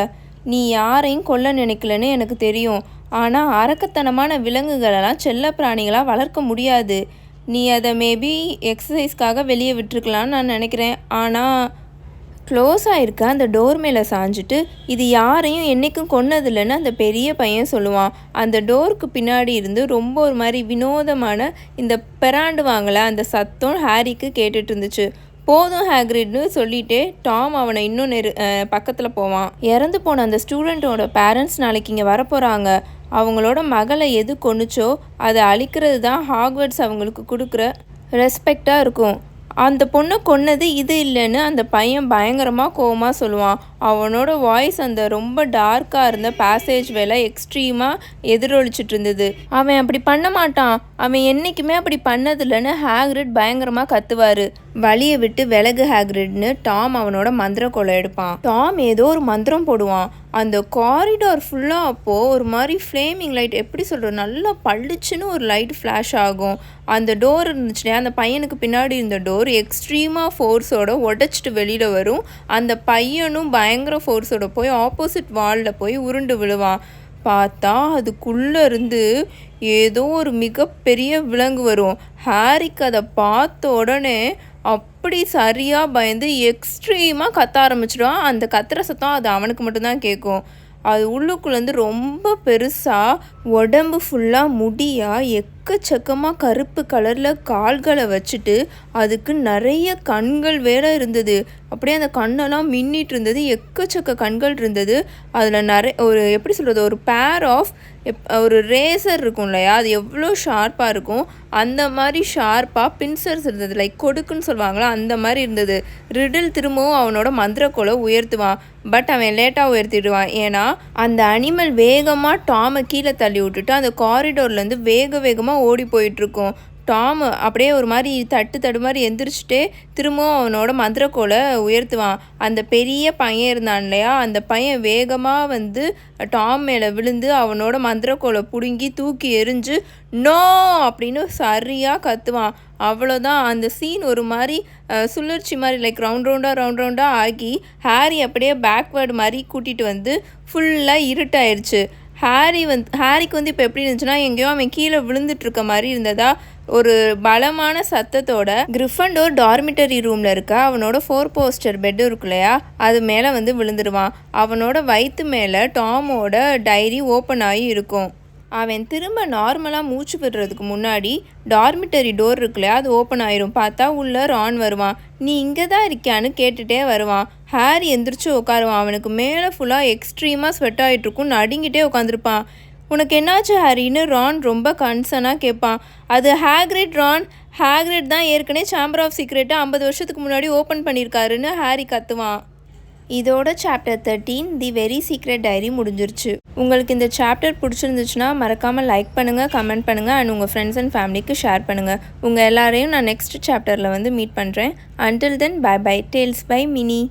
நீ யாரையும் கொல்ல நினைக்கலன்னு எனக்கு தெரியும். ஆனால் அரக்கத்தனமான விலங்குகளெல்லாம் செல்ல பிராணிகளாக வளர்க்க முடியாது. நீ அதை மேபி எக்ஸசைஸ்க்காக வெளியே விட்டுருக்கலான்னு நான் நினைக்கிறேன். ஆனால் க்ளோஸ் ஆகிருக்க அந்த டோர் மேலே சாஞ்சிட்டு இது யாரையும் என்றைக்கும் கொன்னதில்லைன்னு அந்த பெரிய பையன் சொல்லுவான். அந்த டோருக்கு பின்னாடி இருந்து ரொம்ப ஒரு மாதிரி வினோதமான இந்த பெராண்டுவாங்கள அந்த சத்தம் ஹாரிக்கு கேட்டுட்டு இருந்துச்சு. போதும் ஹாக்ரிட்னு சொல்லிட்டே டாம் அவனை இன்னும் பக்கத்தில் போவான். இறந்து போன அந்த ஸ்டூடெண்ட்டோட பேரண்ட்ஸ் நாளைக்கு இங்கே வரப்போகிறாங்க. அவங்களோட மகளை எது கொன்னுச்சோ அதை அழிக்கிறது தான் ஹாக்வர்ட்ஸ் அவங்களுக்கு கொடுக்குற ரெஸ்பெக்டாக இருக்கும். அந்த பொண்ணை கொன்னது இது இல்லைன்னு அந்த பையன் பயங்கரமாக கோவமாக சொல்லுவான். அவனோட வாய்ஸ் அந்த ரொம்ப டார்க்காக இருந்த பேசேஜ் வேலை எக்ஸ்ட்ரீமாக எதிரொலிச்சிட்டு இருந்தது. அவன் அப்படி பண்ண மாட்டான், அவன் என்றைக்குமே அப்படி பண்ணதில்லைன்னு ஹாக்ரிட் பயங்கரமாக கத்துவார். வழியை விட்டு விலகு ஹாக்ரிட்னு டாம் அவனோட மந்திர கொலை எடுப்பான். டாம் ஏதோ ஒரு மந்திரம் போடுவான். அந்த காரிடார் ஃபுல்லாக அப்போது ஒரு மாதிரி ஃப்ளேமிங் லைட், எப்படி சொல்கிறது, நல்லா பளிச்சுன்னு ஒரு லைட் ஃப்ளாஷ் ஆகும். அந்த டோர் இருந்துச்சுன்னா அந்த பையனுக்கு பின்னாடி இருந்த டோர் எக்ஸ்ட்ரீமாக ஃபோர்ஸோட உடச்சிட்டு வெளியில் வரும். அந்த பையனும் பயங்கர ஃபோர்ஸோட போய் ஆப்போசிட் வாலில் போய் உருண்டு விழுவான். பார்த்தா அதுக்குள்ளே இருந்து ஏதோ ஒரு மிகப்பெரிய விலங்கு வரும். ஹாரிக்கு அதை பார்த்த உடனே அப்படி சரியாக பயந்து எக்ஸ்ட்ரீமாக கத்த ஆரம்பிச்சிடுவான். அந்த கத்துற சத்தம் அது அவனுக்கு மட்டும்தான் கேட்கும். அது உள்ளுக்குள்ளேருந்து ரொம்ப பெருசாக உடம்பு ஃபுல்லாக முடியாக எக்கச்சக்கமாக கருப்பு கலரில் கால்களை வச்சுட்டு அதுக்கு நிறைய கண்கள் வேற இருந்தது. அப்படியே அந்த கண்ணெல்லாம் மின்னிட்டு இருந்தது. எக்கச்சக்க கண்கள் இருந்தது. அதில் ஒரு எப்படி சொல்கிறது, ஒரு பேர் ஆஃப் ஒரு ரேசர் இருக்கும் இல்லையா, அது எவ்வளோ ஷார்ப்பாக இருக்கும் அந்த மாதிரி ஷார்ப்பாக பின்சர்ஸ் இருந்தது. லைக் கொடுக்குன்னு சொல்லுவாங்களா, அந்த மாதிரி இருந்தது. ரிடில் திரும்பவும் அவனோட மந்திரக்கோலை உயர்த்துவான். பட் அவன் லேட்டாக உயர்த்திடுவான். ஏன்னா அந்த அனிமல் வேகமாக டாமை கீழே தள்ளி விட்டுட்டு அந்த காரிடோர்லேருந்து வேகமாக ஓடி போயிட்டுருக்கும். டாம் அப்படியே ஒரு மாதிரி தடு மாதிரி எந்திரிச்சிட்டே திரும்பவும் அவனோட மந்திரக்கோலை உயர்த்துவான். அந்த பெரிய பையன் இருந்தான் இல்லையா, அந்த பையன் வேகமாக டாம் மேலே விழுந்து அவனோட மந்திரக்கோலை பிடுங்கி தூக்கி எறிஞ்சு நோ அப்படின்னு சரியாக கத்துவான். அவ்வளோதான். அந்த சீன் ஒரு மாதிரி சுழற்சி மாதிரி லைக் ரவுண்ட் ரவுண்டாக ஆகி ஹாரி அப்படியே பேக்வேர்டு மாதிரி கூட்டிகிட்டு ஃபுல்லாக இருட்டாயிருச்சு. ஹாரிக்கு இப்போ எப்படி இருந்துச்சுன்னா, எங்கேயோ அவன் கீழே விழுந்துட்டுருக்க மாதிரி இருந்ததா. ஒரு பலமான சத்தத்தோட கிரிஃபண்டோர் டார்மிட்டரி ரூமில் இருக்க அவனோட 4 போஸ்டர் பெட்டு இருக்கு இல்லையா, அது மேலே விழுந்துடுவான். அவனோட வயிற்று மேலே டாமோட டைரி ஓப்பன் ஆகி இருக்கும். அவன் திரும்ப நார்மலாக மூச்சு விடுறதுக்கு முன்னாடி டார்மிட்டரி டோர் இருக்குல்லையா, அது ஓப்பன் ஆயிரும். பார்த்தா உள்ளே ரான் வருவான். நீ இங்கே தான் இருக்கியான்னு கேட்டுகிட்டே வருவான். ஹாரி எந்திரிச்சு உட்காருவான். அவனுக்கு மேலே ஃபுல்லாக எக்ஸ்ட்ரீமாக ஸ்வெட் ஆகிட்ருக்கும். நடுங்கிட்டே உட்காந்துருப்பான். உனக்கு என்னாச்சு ஹாரின்னு ரான் ரொம்ப கன்சர்னாக கேட்பான். அது ஹாக்ரிட் ரான், ஹாக்ரிட் தான் ஏற்கனவே சாம்பர் ஆஃப் சீக்ரெட்டை 50 வருஷத்துக்கு முன்னாடி ஓப்பன் பண்ணியிருக்காருன்னு ஹாரி கத்துவான். இதோட chapter 13 the very secret diary முடிஞ்சிருச்சு. உங்களுக்கு இந்த சாப்டர் பிடிச்சிருந்துச்சுன்னா மறக்காமல் லைக் பண்ணுங்கள், கமெண்ட் பண்ணுங்கள் அண்ட் உங்கள் ஃப்ரெண்ட்ஸ் அண்ட் ஃபேமிலிக்கு ஷேர் பண்ணுங்கள். உங்கள் எல்லாரையும் நான் நெக்ஸ்ட் சாப்டரில் மீட் பண்ணுறேன். Until then bye bye. Tales by mini.